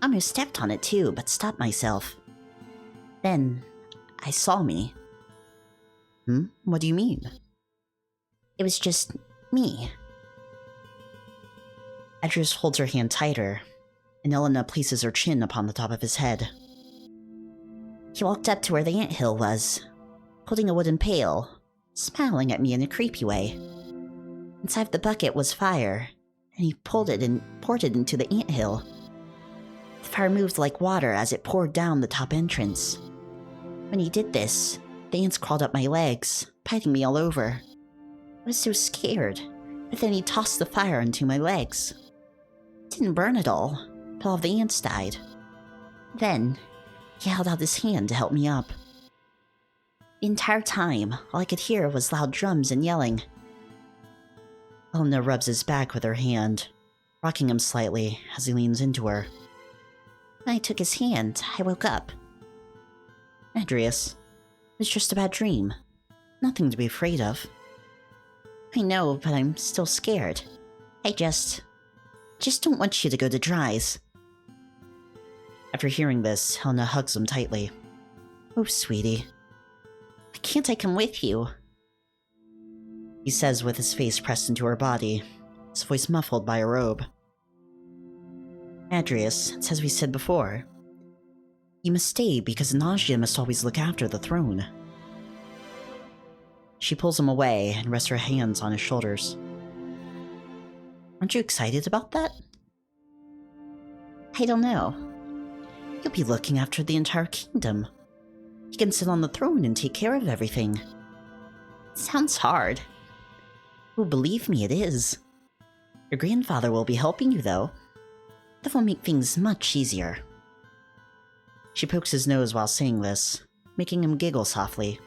A: I almost stepped on it, too, but stopped myself. Then, I saw me. What do you mean? It was just me. Adrius holds her hand tighter, and Elena places her chin upon the top of his head. He walked up to where the anthill was, holding a wooden pail, smiling at me in a creepy way. Inside the bucket was fire, and he pulled it and poured it into the anthill. The fire moved like water as it poured down the top entrance. When he did this, the ants crawled up my legs, biting me all over. I was so scared, but then he tossed the fire into my legs. It didn't burn at all, but all the ants died. Then, he held out his hand to help me up. The entire time, all I could hear was loud drums and yelling. Elena rubs his back with her hand, rocking him slightly as he leans into her. When I took his hand, I woke up. Adrius, it was just a bad dream. Nothing to be afraid of.
B: I know, but I'm still scared. I just don't want you to go to Dries.
A: After hearing this, Helena hugs him tightly.
B: Oh, sweetie. Why can't I come with you?
A: He says with his face pressed into her body, his voice muffled by a robe. Adrius, it's as we said before. You must stay because Nausea must always look after the throne. She pulls him away and rests her hands on his shoulders. Aren't you excited about that?
B: I don't know.
A: You'll be looking after the entire kingdom. You can sit on the throne and take care of everything.
B: Sounds hard.
A: Oh, believe me, it is. Your grandfather will be helping you, though. That will make things much easier. She pokes his nose while saying this, making him giggle softly.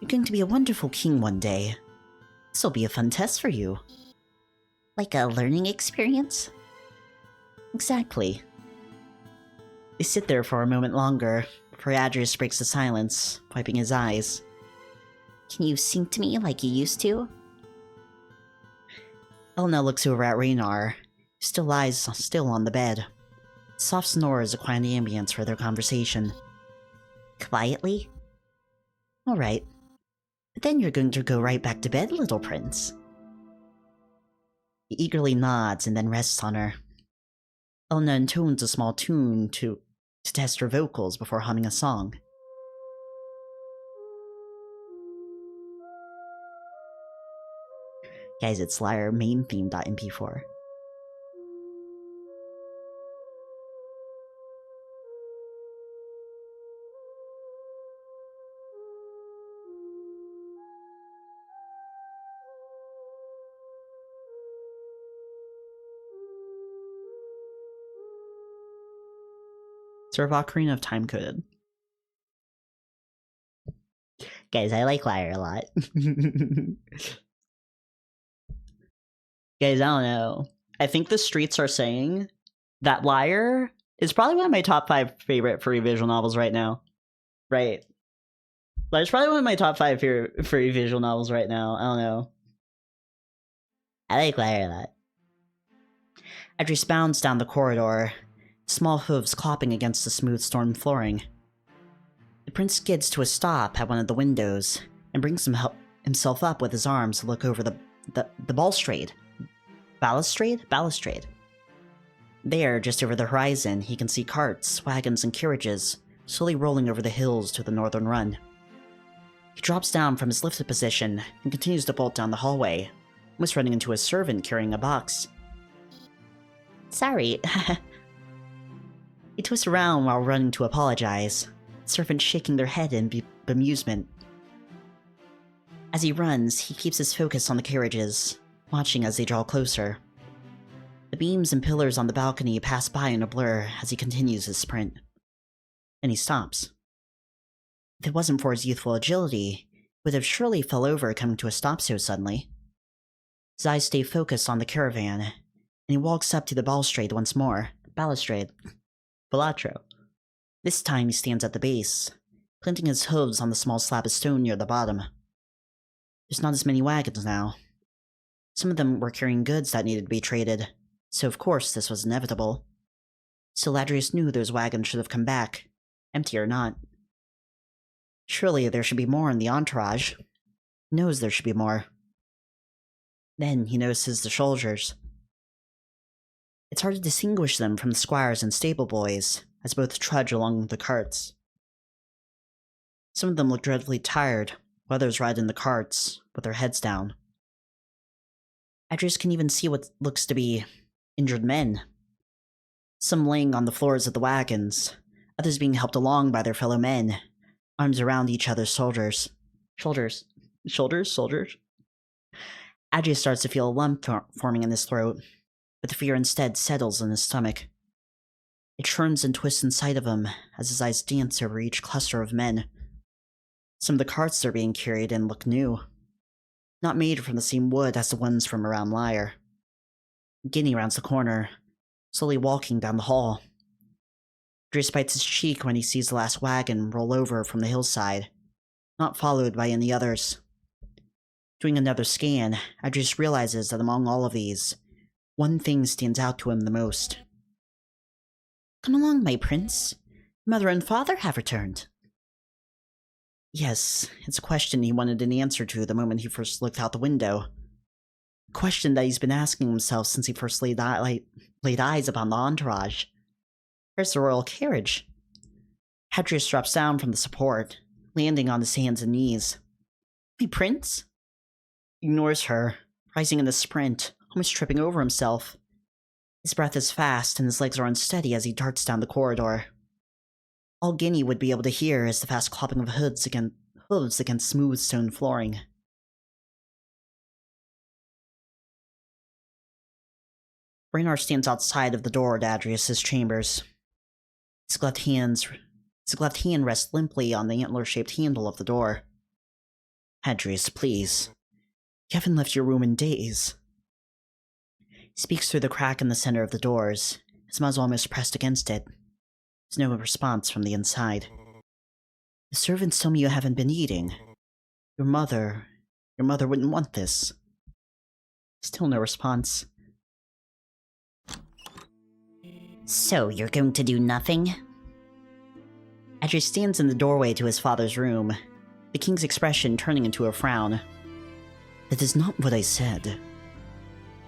A: You're going to be a wonderful king one day. This'll be a fun test for you.
B: Like a learning experience?
A: Exactly. They sit there for a moment longer, before Adrius breaks the silence, wiping his eyes.
B: Can you sing to me like you used to?
A: Elena looks over at Raynar, who still lies still on the bed. Soft snores a quiet ambience for their conversation.
B: Quietly?
A: Alright. But then you're going to go right back to bed, little prince. He eagerly nods and then rests on her. Elena intones a small tune to test her vocals before humming a song. Guys, it's Lyre main theme.mp4. Sort of Ocarina of Time coded. Guys, I like Lyre a lot. Guys, I don't know. I think the streets are saying that Lyre is probably one of my top 5 favorite furry visual novels right now. Right. Lyre's probably one of my top 5 furry visual novels right now. I don't know. I like Lyre a lot. Adrius bounds down the corridor, small hooves clopping against the smooth stone flooring. The prince skids to a stop at one of the windows and brings himself up with his arms to look over the balustrade. Balustrade. There, just over the horizon, he can see carts, wagons, and carriages slowly rolling over the hills to the northern run. He drops down from his lifted position and continues to bolt down the hallway, almost running into a servant carrying a box.
B: Sorry.
A: He twists around while running to apologize, the servant shaking their head in bemusement. As he runs, he keeps his focus on the carriages, watching as they draw closer. The beams and pillars on the balcony pass by in a blur as he continues his sprint. Then he stops. If it wasn't for his youthful agility, he would have surely fell over coming to a stop so suddenly. His eyes stay focused on the caravan, and he walks up to the balustrade once more. Balatro. This time he stands at the base, planting his hooves on the small slab of stone near the bottom. There's not as many wagons now. Some of them were carrying goods that needed to be traded, so of course this was inevitable. Still, Adrius knew those wagons should have come back, empty or not. Surely there should be more in the entourage. He knows there should be more. Then he notices the soldiers. It's hard to distinguish them from the squires and stable boys, as both trudge along the carts. Some of them look dreadfully tired, while others ride in the carts, with their heads down. Adrius can even see what looks to be injured men. Some laying on the floors of the wagons, others being helped along by their fellow men, arms around each other's shoulders. Shoulders. Adrius starts to feel a lump forming in his throat, but the fear instead settles in his stomach. It churns and twists inside of him as his eyes dance over each cluster of men. Some of the carts they're being carried in look new, not made from the same wood as the ones from around Lyre. Guinea rounds the corner, slowly walking down the hall. Adrius bites his cheek when he sees the last wagon roll over from the hillside, not followed by any others.
B: Doing another scan, Adrius realizes that among all of these, one thing stands out to him the most. "Come along, my prince. Mother and father have returned." Yes, it's a question he wanted an answer to the moment he first looked out the window. A question that he's been asking himself since he first laid eyes upon the entourage. Where's the royal carriage? Adrius drops down from the support, landing on his hands and knees. "My prince?" Ignores her, rising in a sprint, almost tripping over himself. His breath is fast and his legs are unsteady as he darts down the corridor. All Guinea would be able to hear is the fast clopping of hooves against smooth stone flooring. Raynor stands outside of the door to Adrius's chambers. His gloved hand rests limply on the antler-shaped handle of the door. "Adrius, please. You haven't left your room in days." He speaks through the crack in the center of the doors, his muzzle almost pressed against it. There's no response from the inside. "The servants tell me you haven't been eating. Your mother wouldn't want this." Still no response. "So, you're going to do nothing?" Adrius stands in the doorway to his father's room, the king's expression turning into a frown. "That is not what I said."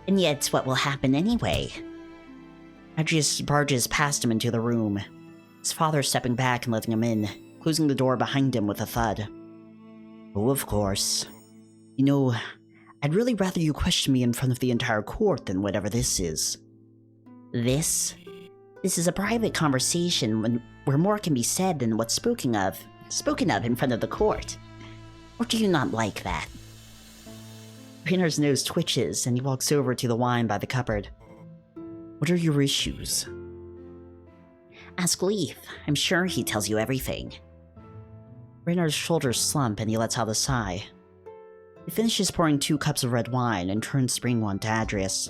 B: "And yet, what will happen anyway?" Adrius barges past him into the room, his father stepping back and letting him in, closing the door behind him with a thud. "Oh, of course. You know, I'd really rather you question me in front of the entire court than whatever this is." "This? This is a private conversation where more can be said than what's spoken of in front of the court. Or do you not like that?" Raynor's nose twitches and he walks over to the wine by the cupboard. "What are your issues?" "Ask Leaf. I'm sure he tells you everything." Raynor's shoulders slump and he lets out a sigh. He finishes pouring 2 cups of red wine and turns to bring one to Adrius.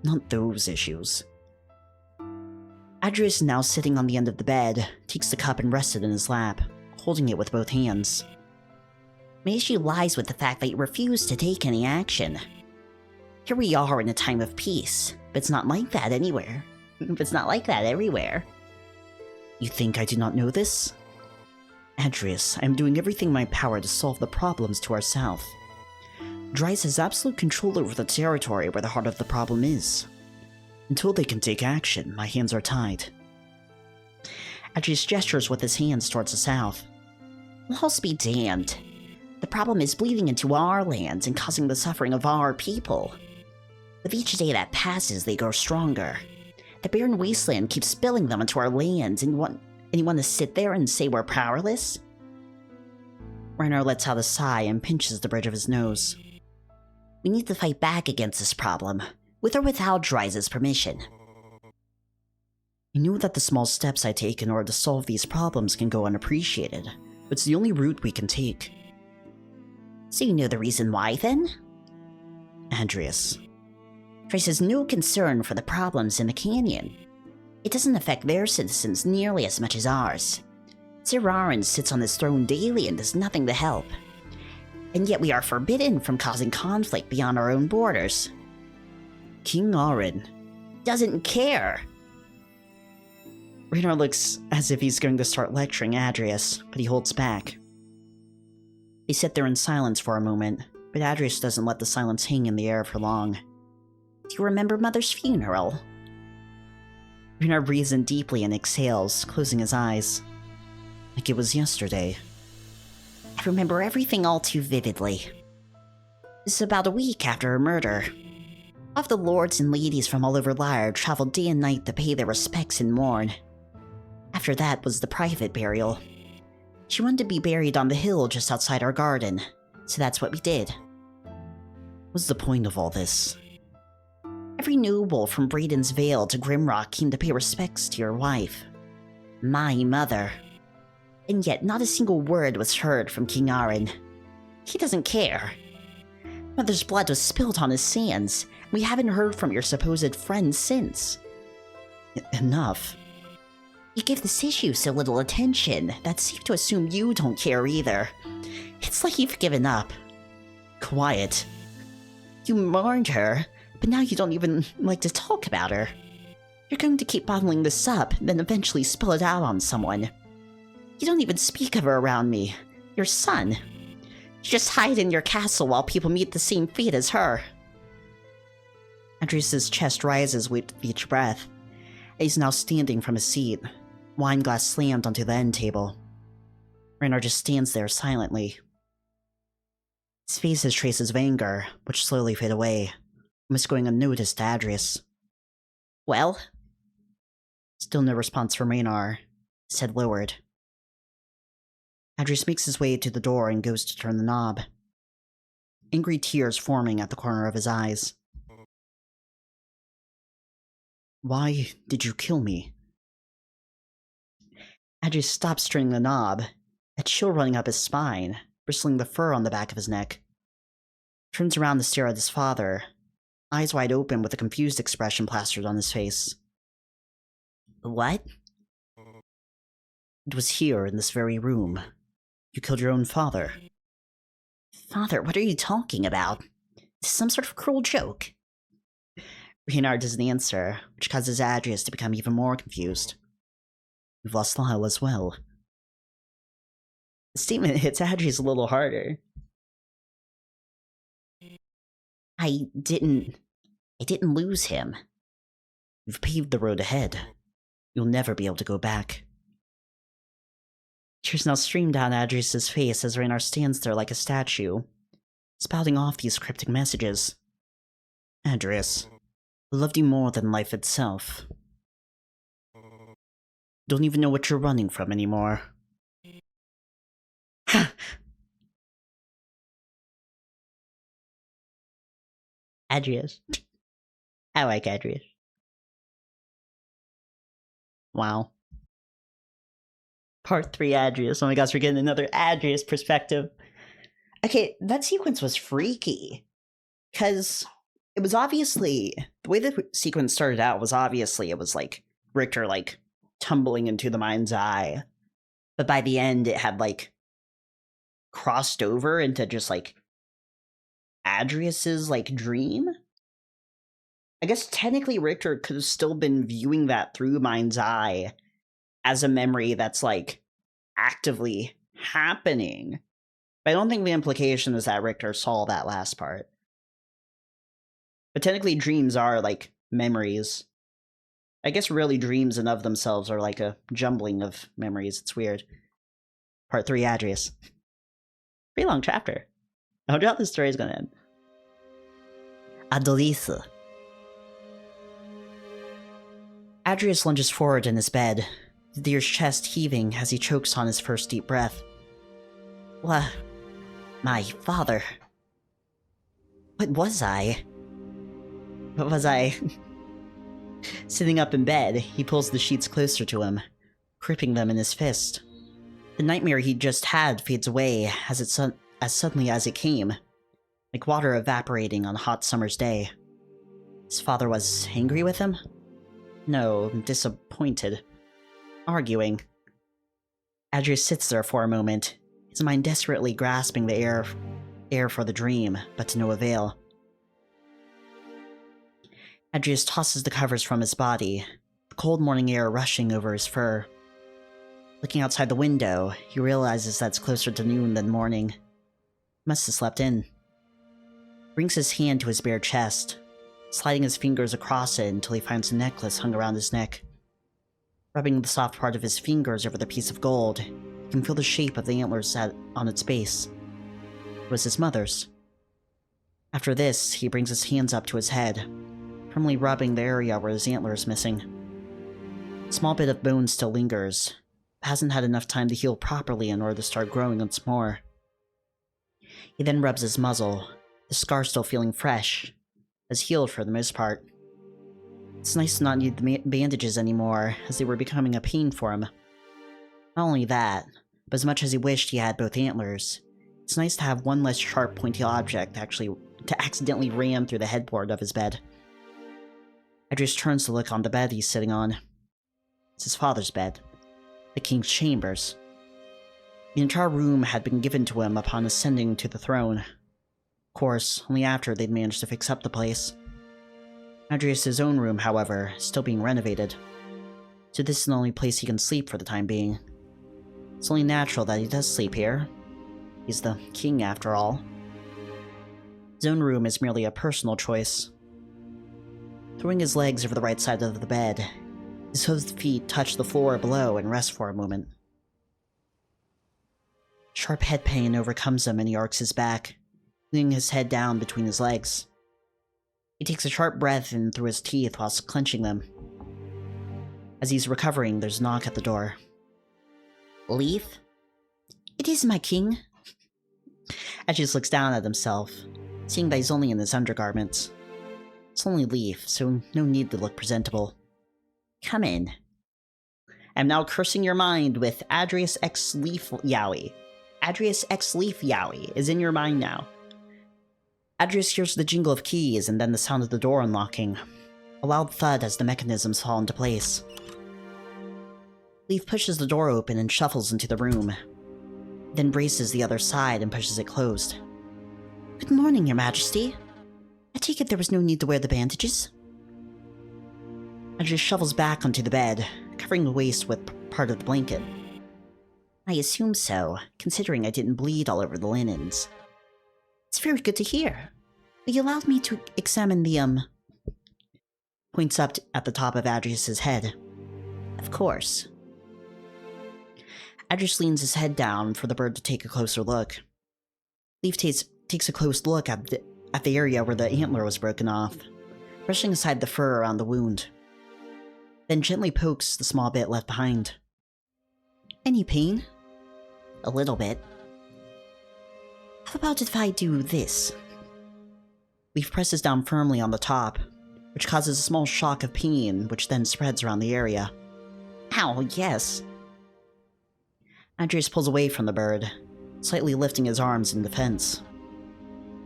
B: "Not those issues." Adrius, now sitting on the end of the bed, takes the cup and rests it in his lap, holding it with both hands. "My issue lies with the fact that you refuse to take any action. Here we are in a time of peace, but it's not like that anywhere. It's not like that everywhere." "You think I do not know this?" "Adrius, I am doing everything in my power to solve the problems to our south. Dries has absolute control over the territory where the heart of the problem is. Until they can take action, my hands are tied." Adrius gestures with his hands towards the south. "Laws be damned. The problem is bleeding into our lands and causing the suffering of our people. With each day that passes, they grow stronger. The barren wasteland keeps spilling them into our lands, and you want to sit there and say we're powerless?" Raynor lets out a sigh and pinches the bridge of his nose. "We need to fight back against this problem, with or without Dries' permission." "I know that the small steps I take in order to solve these problems can go unappreciated, but it's the only route we can take." "So you know the reason why, then?" "Adrius." "Dries has no concern for the problems in the canyon. It doesn't affect their citizens nearly as much as ours. Sir Aaron sits on his throne daily and does nothing to help. And yet we are forbidden from causing conflict beyond our own borders." "King Aaron doesn't care." Raynor looks as if he's going to start lecturing Adrius, but he holds back. They sit there in silence for a moment, but Adrius doesn't let the silence hang in the air for long. "Do you remember Mother's funeral?" Raynor breathes in deeply and exhales, closing his eyes. "Like it was yesterday." "I remember everything all too vividly. This is about a week after her murder. All of the lords and ladies from all over Lyre traveled day and night to pay their respects and mourn. After that was the private burial. She wanted to be buried on the hill just outside our garden, so that's what we did." "What's the point of all this?" "Every noble from Brayden's Vale to Grimrock came to pay respects to your wife. My mother. And yet not a single word was heard from King Aaron. He doesn't care. Mother's blood was spilled on his sands. We haven't heard from your supposed friend since." "Enough." "You give this issue so little attention, that's safe to assume you don't care either. It's like you've given up." Quiet. You mourned her, but now you don't even like to talk about her. You're going to keep bottling this up, then eventually spill it out on someone. You don't even speak of her around me. Your son. You just hide in your castle while people meet the same fate as her. Andreas's chest rises with each breath. He's now standing from his seat, wine glass slammed onto the end table. Raynor just stands there silently. His face has traces of anger, which slowly fade away, almost going unnoticed to Adrius. Well? Still no response from Raynor, his head lowered. Adrius makes his way to the door and goes to turn the knob. Angry tears forming at the corner of his eyes. Why did you kill me? Adrius stops turning the knob, a chill running up his spine, bristling the fur on the back of his neck. Turns around to stare at his father, eyes wide open with a confused expression plastered on his face. What? It was here in this very room. You killed your own father. Father, what are you talking about? Is this some sort of cruel joke? Raynor doesn't answer, which causes Adrius to become even more confused. You've lost Lyall as well. The statement hits Adrius a little harder. I didn't lose him. You've paved the road ahead. You'll never be able to go back. Tears now stream down Adrius's face as Raynor stands there like a statue, spouting off these cryptic messages. Adrius, I loved you more than life itself. Don't even know what you're running from anymore. Adrius. I like Adrius. Wow. Part 3 Adrius. Oh my gosh, we're getting another Adrius perspective. Okay, that sequence was freaky. Because it was obviously... The way the sequence started out was obviously it was like Richter like tumbling into the mind's eye. But by the end it had like crossed over into just like Adrius's like dream. I guess technically Richter could have still been viewing that through mind's eye as a memory that's like actively happening. But I don't think the implication is that Richter saw that last part. But technically dreams are like memories. I guess really dreams in of themselves are like a jumbling of memories. It's weird. Part 3 Adrius. Pretty long chapter. I wonder how this story is gonna end. Adolitha. Adrius lunges forward in his bed, the deer's chest heaving as he chokes on his first deep breath. What? My father. What was I? What was I? Sitting up in bed, he pulls the sheets closer to him, gripping them in his fist. The nightmare he'd just had fades away as suddenly as it came, like water evaporating on a hot summer's day. His father was angry with him? No, disappointed. Arguing. Adrius sits there for a moment, his mind desperately grasping the air for the dream, but to no avail. Adrius tosses the covers from his body, the cold morning air rushing over his fur. Looking outside the window, he realizes that it's closer to noon than morning. He must have slept in. He brings his hand to his bare chest, sliding his fingers across it until he finds a necklace hung around his neck. Rubbing the soft part of his fingers over the piece of gold, he can feel the shape of the antlers on its base. It was his mother's. After this, he brings his hands up to his head, firmly rubbing the area where his antler is missing. A small bit of bone still lingers, but hasn't had enough time to heal properly in order to start growing once more. He then rubs his muzzle, the scar still feeling fresh, as healed for the most part. It's nice to not need the bandages anymore, as they were becoming a pain for him. Not only that, but as much as he wished he had both antlers, it's nice to have one less sharp, pointy object to accidentally ram through the headboard of his bed. Adrius turns to look on the bed he's sitting on. It's his father's bed, the king's chambers. The entire room had been given to him upon ascending to the throne.
A: Of course, only after they'd managed to fix up the place. Adrius's own room, however, is still being renovated, so this is the only place he can sleep for the time being. It's only natural that he does sleep here. He's the king, after all. His own room is merely a personal choice. Throwing his legs over the right side of the bed, his hoofed feet touch the floor below and rest for a moment. Sharp head pain overcomes him and he arcs his back, leaning his head down between his legs. He takes a sharp breath in through his teeth whilst clenching them. As he's recovering, there's a knock at the door.
B: Leaf? It is, my king.
A: Adrius looks down at himself, seeing that he's only in his undergarments. It's only Leaf, so no need to look presentable.
B: Come in.
A: I'm now cursing your mind with Adrius X Leaf Yowie. Adrius X Leaf Yowie is in your mind now. Adrius hears the jingle of keys and then the sound of the door unlocking. A loud thud as the mechanisms fall into place. Leaf pushes the door open and shuffles into the room, then braces the other side and pushes it closed.
B: Good morning, Your Majesty. I take it there was no need to wear the bandages?
A: Adrius shovels back onto the bed, covering the waist with part of the blanket.
B: I assume so, considering I didn't bleed all over the linens. It's very good to hear. Will you allow me to examine the,
A: Points up at the top of Adrius's head.
B: Of course.
A: Adrius leans his head down for the bird to take a closer look. Leaf takes a close look at the area where the antler was broken off, brushing aside the fur around the wound. Then gently pokes the small bit left behind.
B: Any pain?
A: A little bit.
B: How about if I do this?
A: Leaf presses down firmly on the top, which causes a small shock of pain, which then spreads around the area.
B: Ow, yes.
A: Adrius pulls away from the bird, slightly lifting his arms in defense.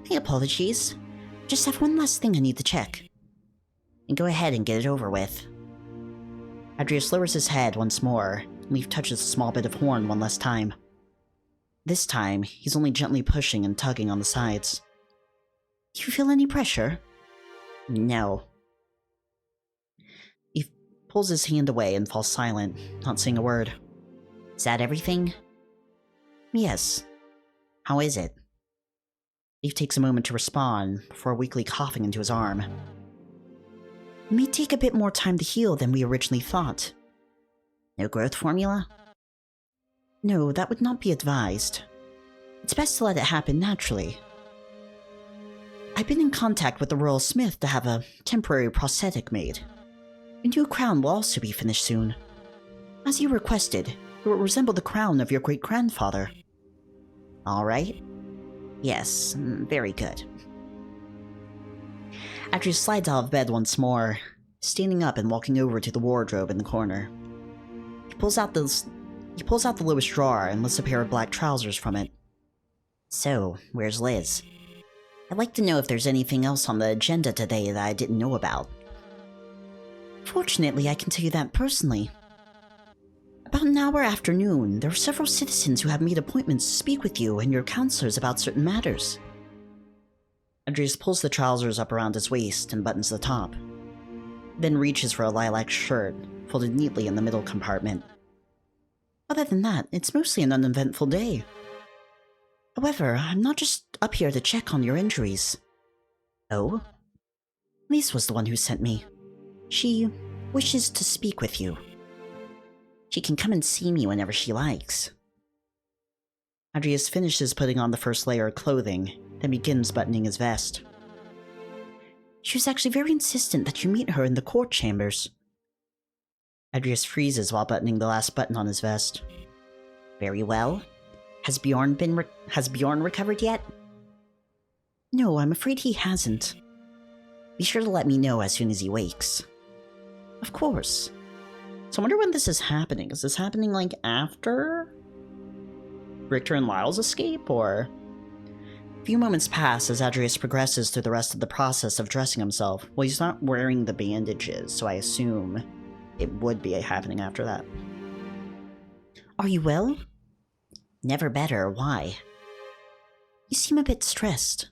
B: My apologies. Just have one last thing I need to check. And go ahead and get it over with.
A: Adrius lowers his head once more, and Leaf touches a small bit of horn one last time. This time, he's only gently pushing and tugging on the sides.
B: Do you feel any pressure?
A: No. Leaf pulls his hand away and falls silent, not saying a word.
B: Is that everything?
A: Yes. How is it? Leaf takes a moment to respond, before weakly coughing into his arm.
B: It may take a bit more time to heal than we originally thought.
A: No growth formula?
B: No, that would not be advised. It's best to let it happen naturally. I've been in contact with the royal smith to have a temporary prosthetic made. A new crown will also be finished soon. As you requested, it will resemble the crown of your great-grandfather.
A: All right.
B: Yes, very good.
A: After he slides out of bed once more, standing up and walking over to the wardrobe in the corner. He pulls out the lowest drawer and lifts a pair of black trousers from it.
B: So, where's Liz? I'd like to know if there's anything else on the agenda today that I didn't know about. Fortunately, I can tell you that personally. About an hour after noon, there were several citizens who have made appointments to speak with you and your counselors about certain matters.
A: Adrius pulls the trousers up around his waist and buttons the top, then reaches for a lilac shirt, folded neatly in the middle compartment.
B: Other than that, it's mostly an uneventful day. However, I'm not just up here to check on your injuries.
A: Oh?
B: Lise was the one who sent me. She wishes to speak with you. She can come and see me whenever she likes.
A: Adrius finishes putting on the first layer of clothing, then begins buttoning his vest.
B: She was actually very insistent that you meet her in the court chambers.
A: Adrius freezes while buttoning the last button on his vest.
B: Very well. Has Bjorn recovered yet? No, I'm afraid he hasn't. Be sure to let me know as soon as he wakes.
A: Of course. So I wonder when this is happening. Is this happening, like, after Richter and Lyall's escape, or? A few moments pass as Adrius progresses through the rest of the process of dressing himself. Well, he's not wearing the bandages, so I assume it would be happening after that.
B: Are you well?
A: Never better. Why?
B: You seem a bit stressed.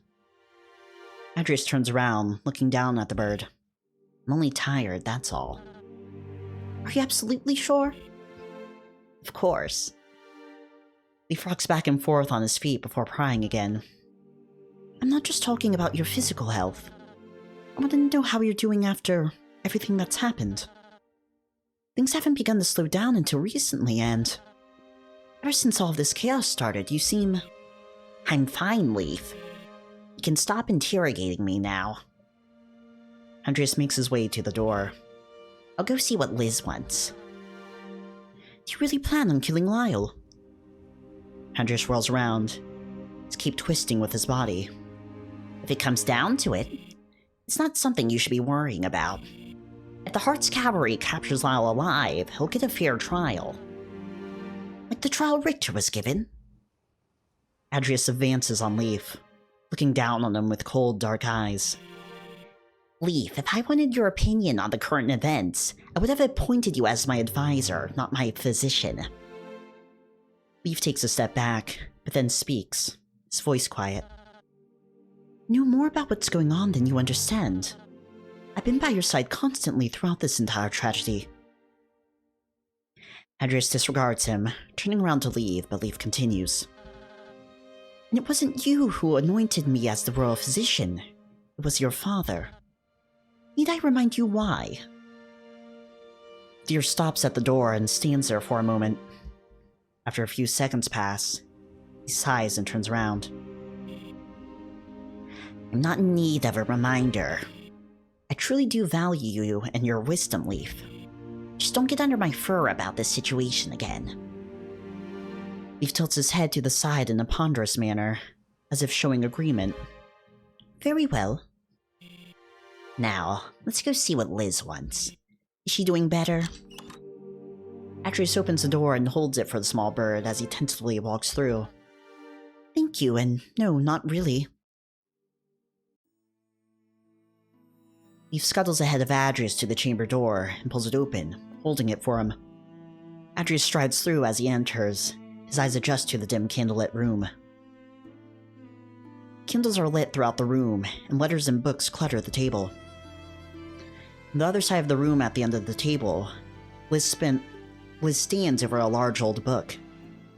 B: Adrius turns around, looking down at the bird. I'm only tired, that's all. Are you absolutely sure? Of course. Leaf rocks back and forth on his feet before prying again. I'm not just talking about your physical health. I want to know how you're doing after everything that's happened. Things haven't begun to slow down until recently, and ever since all of this chaos started, you seem... I'm fine, Leaf. You can stop interrogating me now. Andreas makes his way to the door. I'll go see what Liz wants. Do you really plan on killing Lyall? Andreas whirls around. His keep twisting with his body. If it comes down to it, it's not something you should be worrying about. If the Heart's Cavalry captures Lyall alive, he'll get a fair trial. Like the trial Richter was given. Adrius advances on Leaf, looking down on him with cold, dark eyes. Leaf, if I wanted your opinion on the current events, I would have appointed you as my advisor, not my physician. Leaf takes a step back, but then speaks, his voice quiet. I know more about what's going on than you understand. I've been by your side constantly throughout this entire tragedy. Adrius disregards him, turning around to leave, but Leaf continues. And it wasn't you who anointed me as the royal physician. It was your father. Need I remind you why? Deer stops at the door and stands there for a moment. After a few seconds pass, he sighs and turns around. I'm not in need of a reminder. I truly do value you and your wisdom, Leaf. Just don't get under my fur about this situation again. Leaf tilts his head to the side in a ponderous manner, as if showing agreement. Very well. Now, let's go see what Liz wants. Is she doing better? Atreus opens the door and holds it for the small bird as he tentatively walks through. Thank you, and no, not really. Leaf scuttles ahead of Adrius to the chamber door and pulls it open, holding it for him. Adrius strides through as he enters, his eyes adjust to the dim candlelit room. Candles are lit throughout the room, and letters and books clutter the table. On the other side of the room at the end of the table, Liz stands over a large old book,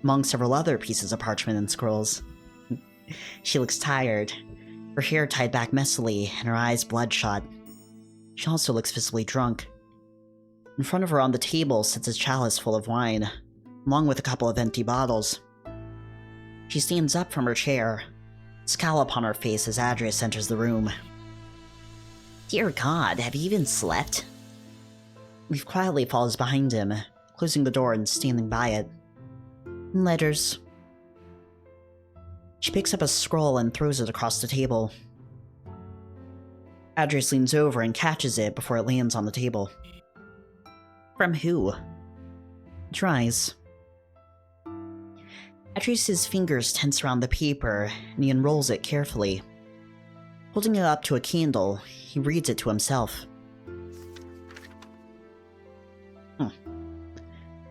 B: among several other pieces of parchment and scrolls. She looks tired, her hair tied back messily and her eyes bloodshot. She also looks visibly drunk. In front of her on the table sits a chalice full of wine, along with a couple of empty bottles. She stands up from her chair, a scowl upon her face as Adrius enters the room. Dear God, have you even slept? Leaf quietly follows behind him, closing the door and standing by it. Letters. She picks up a scroll and throws it across the table. Adrius leans over and catches it before it lands on the table. From who? Tries. Adrius's fingers tense around the paper, and he unrolls it carefully. Holding it up to a candle, he reads it to himself.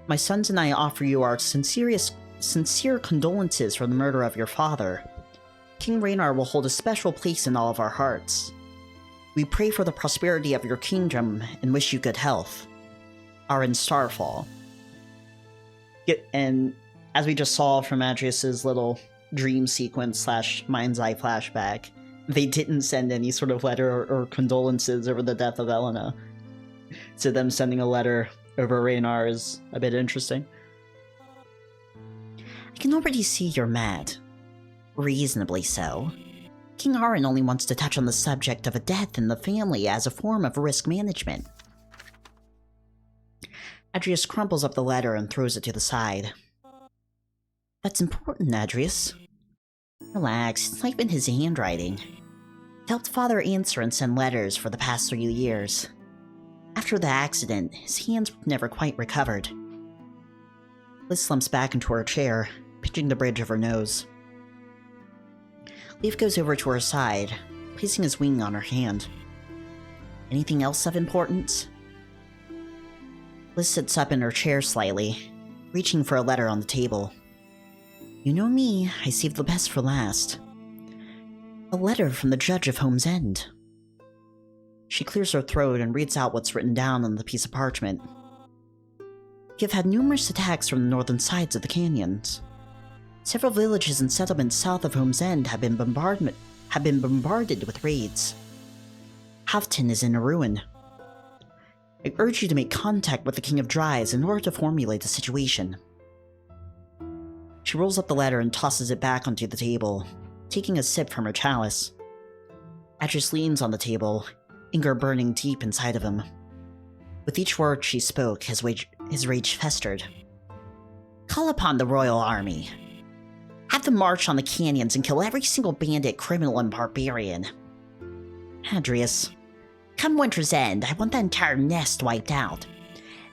B: My sons and I offer you our sincere condolences for the murder of your father. King Raynar will hold a special place in all of our hearts. We pray for the prosperity of your kingdom and wish you good health. Are Starfall. And as we just saw from Adrius's little dream sequence / mind's eye flashback, they didn't send any sort of letter or condolences over the death of Elena. So them sending a letter over Raynar is a bit interesting. I can already see you're mad. Reasonably so. King Arin only wants to touch on the subject of a death in the family as a form of risk management. Adrius crumples up the letter and throws it to the side. That's important, Adrius. Relax, it's not even his handwriting. I've helped Father answer and send letters for the past 3 years. After the accident, his hands never quite recovered. Liz slumps back into her chair, pinching the bridge of her nose. Leaf goes over to her side, placing his wing on her hand. Anything else of importance? Liz sits up in her chair slightly, reaching for a letter on the table. You know me, I saved the best for last. A letter from the judge of Home's End. She clears her throat and reads out what's written down on the piece of parchment. You have had numerous attacks from the northern sides of the canyons. Several villages and settlements south of Home's End have been bombarded with raids. Hafton is in a ruin. I urge you to make contact with the King of Dries in order to formulate the situation. She rolls up the letter and tosses it back onto the table, taking a sip from her chalice. Adris leans on the table, anger burning deep inside of him. With each word she spoke, his rage festered. Call upon the royal army. Have them march on the canyons and kill every single bandit, criminal, and barbarian. Adrius, come winter's end, I want that entire nest wiped out.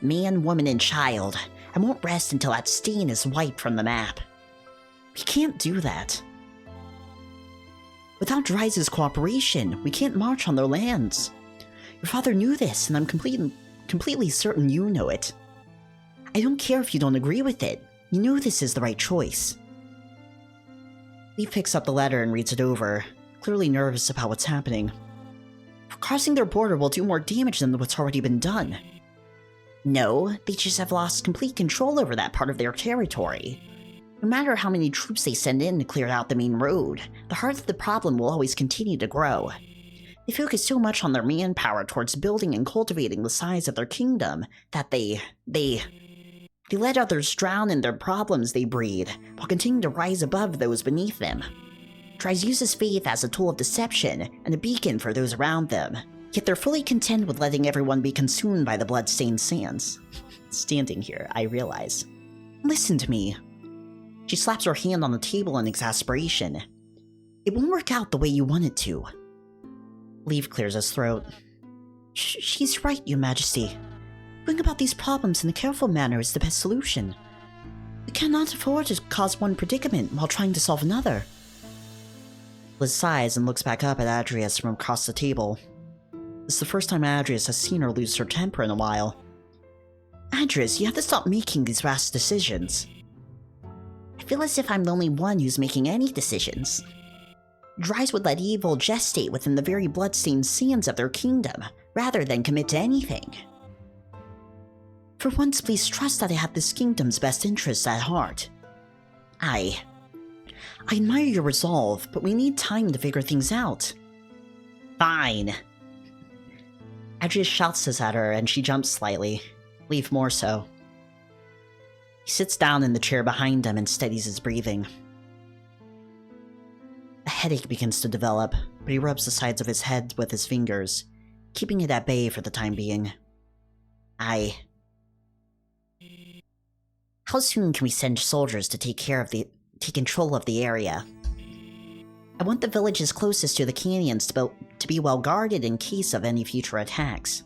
B: Man, woman, and child. I won't rest until that stain is wiped from the map. We can't do that. Without Dries' cooperation, we can't march on their lands. Your father knew this, and I'm completely certain you know it. I don't care if you don't agree with it. You know this is the right choice. Lee picks up the letter and reads it over, clearly nervous about what's happening. Crossing their border will do more damage than what's already been done. No, they just have lost complete control over that part of their territory. No matter how many troops they send in to clear out the main road, the heart of the problem will always continue to grow. They focus so much on their manpower towards building and cultivating the size of their kingdom that they let others drown in their problems they breed, while continuing to rise above those beneath them. Dries uses faith as a tool of deception and a beacon for those around them, yet they're fully content with letting everyone be consumed by the blood-stained sands. Standing here, I realize. Listen to me. She slaps her hand on the table in exasperation. It won't work out the way you want it to. Leaf clears his throat. She's right, Your Majesty. Going about these problems in a careful manner is the best solution. We cannot afford to cause one predicament while trying to solve another. Liz sighs and looks back up at Adrius from across the table. It's the first time Adrius has seen her lose her temper in a while. Adrius, you have to stop making these rash decisions. I feel as if I'm the only one who's making any decisions. Dries would let evil gestate within the very bloodstained sands of their kingdom, rather than commit to anything. For once, please trust that I have this kingdom's best interests at heart. I admire your resolve, but we need time to figure things out. Fine. Adrius shouts this at her, and she jumps slightly. Leaf more so. He sits down in the chair behind him and steadies his breathing. A headache begins to develop, but he rubs the sides of his head with his fingers, keeping it at bay for the time being. How soon can we send soldiers to take control of the area? I want the villages closest to the canyons to be well guarded in case of any future attacks.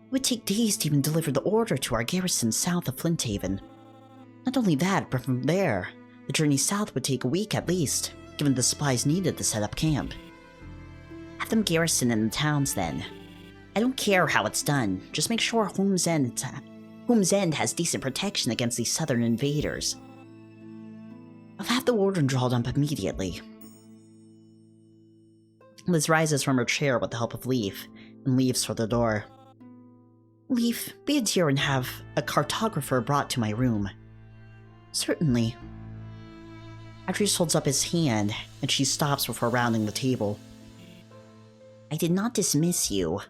B: It would take days to even deliver the order to our garrison south of Flinthaven. Not only that, but from there, the journey south would take a week at least, given the supplies needed to set up camp. Have them garrison in the towns then. I don't care how it's done, just make sure Home's End has decent protection against these southern invaders. I'll have the order drawn up immediately. Liz rises from her chair with the help of Leaf, and leaves for the door. Leaf, be a dear and have a cartographer brought to my room. Certainly. Adrius holds up his hand, and she stops before rounding the table. I did not dismiss you.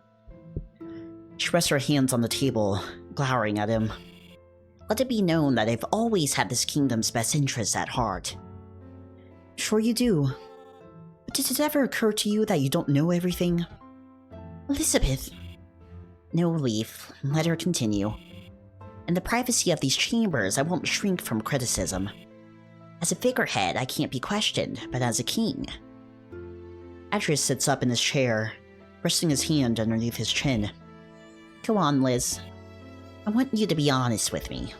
B: She rests her hands on the table, glowering at him. Let it be known that I've always had this kingdom's best interests at heart. Sure you do. But did it ever occur to you that you don't know everything? Elizabeth! No, Leaf. Let her continue. In the privacy of these chambers, I won't shrink from criticism. As a figurehead, I can't be questioned, but as a king. Adrius sits up in his chair, resting his hand underneath his chin. Go on, Liz. I want you to be honest with me.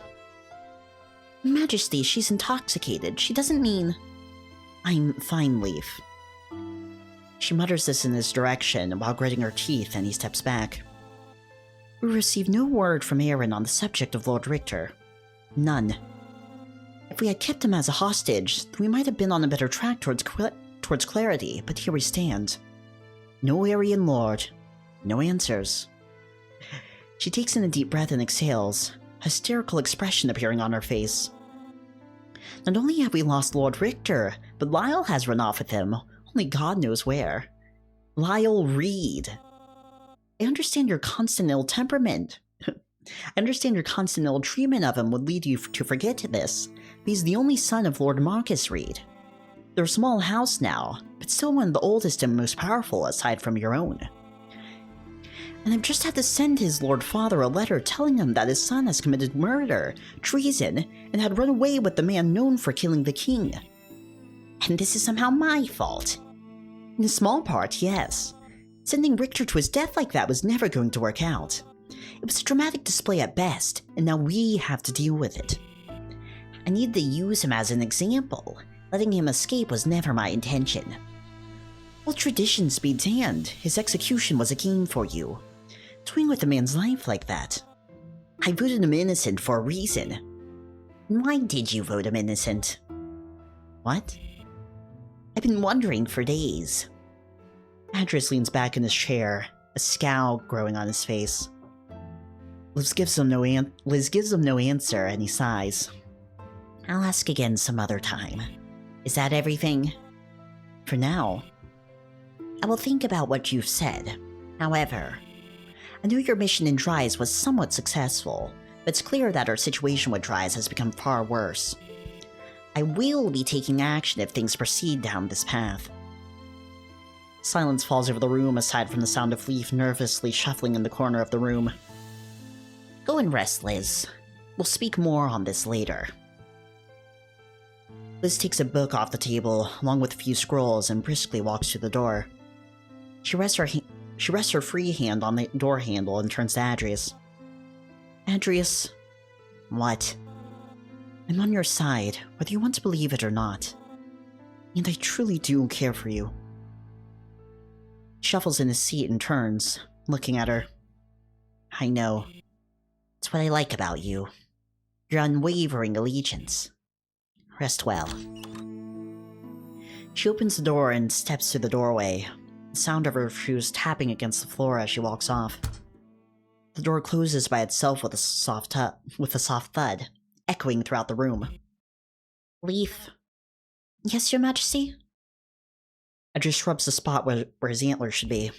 B: Majesty, she's intoxicated. She doesn't mean... I'm fine, Leaf. She mutters this in his direction while gritting her teeth, and he steps back. We received no word from Aaron on the subject of Lord Richter. None. If we had kept him as a hostage, we might have been on a better track towards towards clarity, but here we stand. No Aryan Lord. No answers. She takes in a deep breath and exhales, a hysterical expression appearing on her face. Not only have we lost Lord Richter, but Lyall has run off with him, only God knows where. Lyall Reed. I understand your constant ill temperament. I understand your constant ill treatment of him would lead you to forget this, but he's the only son of Lord Marcus Reed. They're a small house now, but still one of the oldest and most powerful aside from your own. And I've just had to send his Lord Father a letter telling him that his son has committed murder, treason, and had run away with the man known for killing the king. And this is somehow my fault. In a small part, yes. Sending Richter to his death like that was never going to work out. It was a dramatic display at best, and now we have to deal with it. I needed to use him as an example. Letting him escape was never my intention. Well, tradition speeds hand. His execution was a game for you. Toying with a man's life like that. I voted him innocent for a reason. Why did you vote him innocent? What? I've been wondering for days. Adris leans back in his chair, a scowl growing on his face. Liz gives him no answer, and he sighs. I'll ask again some other time. Is that everything? For now. I will think about what you've said. However, I know your mission in Dries was somewhat successful, but it's clear that our situation with Dries has become far worse. I will be taking action if things proceed down this path. Silence falls over the room aside from the sound of Leaf nervously shuffling in the corner of the room. Go and rest, Liz. We'll speak more on this later. Liz takes a book off the table, along with a few scrolls, and briskly walks to the door. She rests her free hand on the door handle and turns to Adrius. Adrius. What? I'm on your side, whether you want to believe it or not. And I truly do care for you. He shuffles in his seat and turns, looking at her. I know. It's what I like about you. Your unwavering allegiance. Rest well. She opens the door and steps through the doorway, the sound of her shoes tapping against the floor as she walks off. The door closes by itself with a soft thud, echoing throughout the room. Leaf. Yes, Your Majesty? Adris rubs the spot where his antlers should be.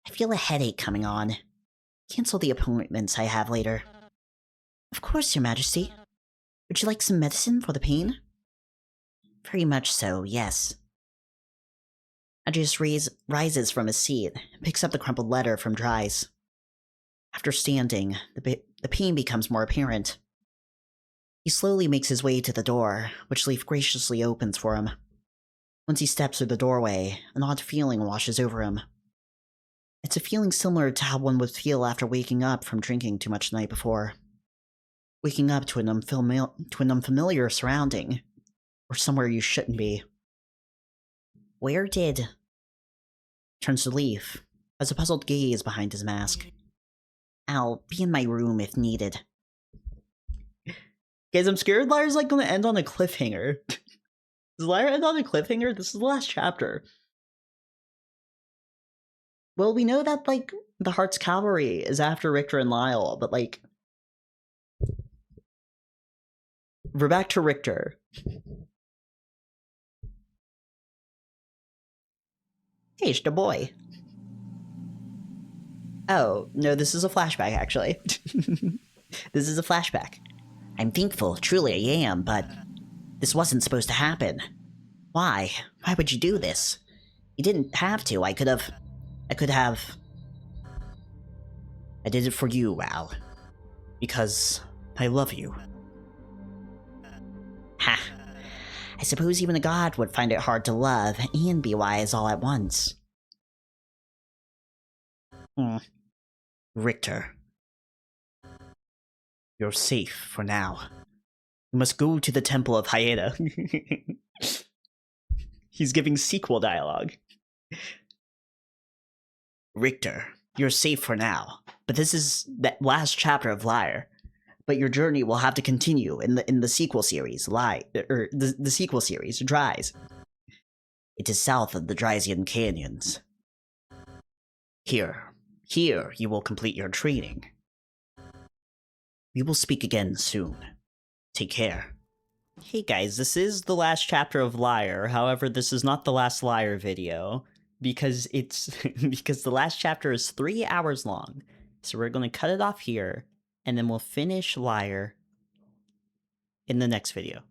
B: I feel a headache coming on. Cancel the appointments I have later. Of course, Your Majesty. Would you like some medicine for the pain? Very much so, yes. Adrius rises from his seat and picks up the crumpled letter from Dries. After standing, the pain becomes more apparent. He slowly makes his way to the door, which Leaf graciously opens for him. Once he steps through the doorway, an odd feeling washes over him. It's a feeling similar to how one would feel after waking up from drinking too much the night before. Waking up to an unfamiliar surrounding, or somewhere you shouldn't be. Where did... Turns to Leaf, has a puzzled gaze behind his mask. I'll be in my room if needed.
A: Guys, I'm scared Lyre's like gonna end on a cliffhanger. Does Lyre end on a cliffhanger? This is the last chapter. Well, we know that, like, the Heart's Cavalry is after Richter and Lyall, but, like... We're back to Richter. Hey, it's the boy. Oh, no, this is a flashback, actually. This is a flashback. I'm thankful, truly I am, but... This wasn't supposed to happen. Why? Why would you do this? You didn't have to, I could have... I did it for you, Al. Because I love you. Ha. I suppose even a god would find it hard to love and be wise all at once. Richter. You're safe for now. You must go to the Temple of Hyena. He's giving sequel dialogue. Richter, you're safe for now, but this is the last chapter of Lyre. But your journey will have to continue in the sequel series, the sequel series, Dries.
B: It is south of the Drysian Canyons. Here you will complete your training. We will speak again soon. Take care.
A: Hey guys, this is the last chapter of Lyre. However, this is not the last Lyre video because it's because the last chapter is 3 hours long. So we're going to cut it off here and then we'll finish Lyre in the next video.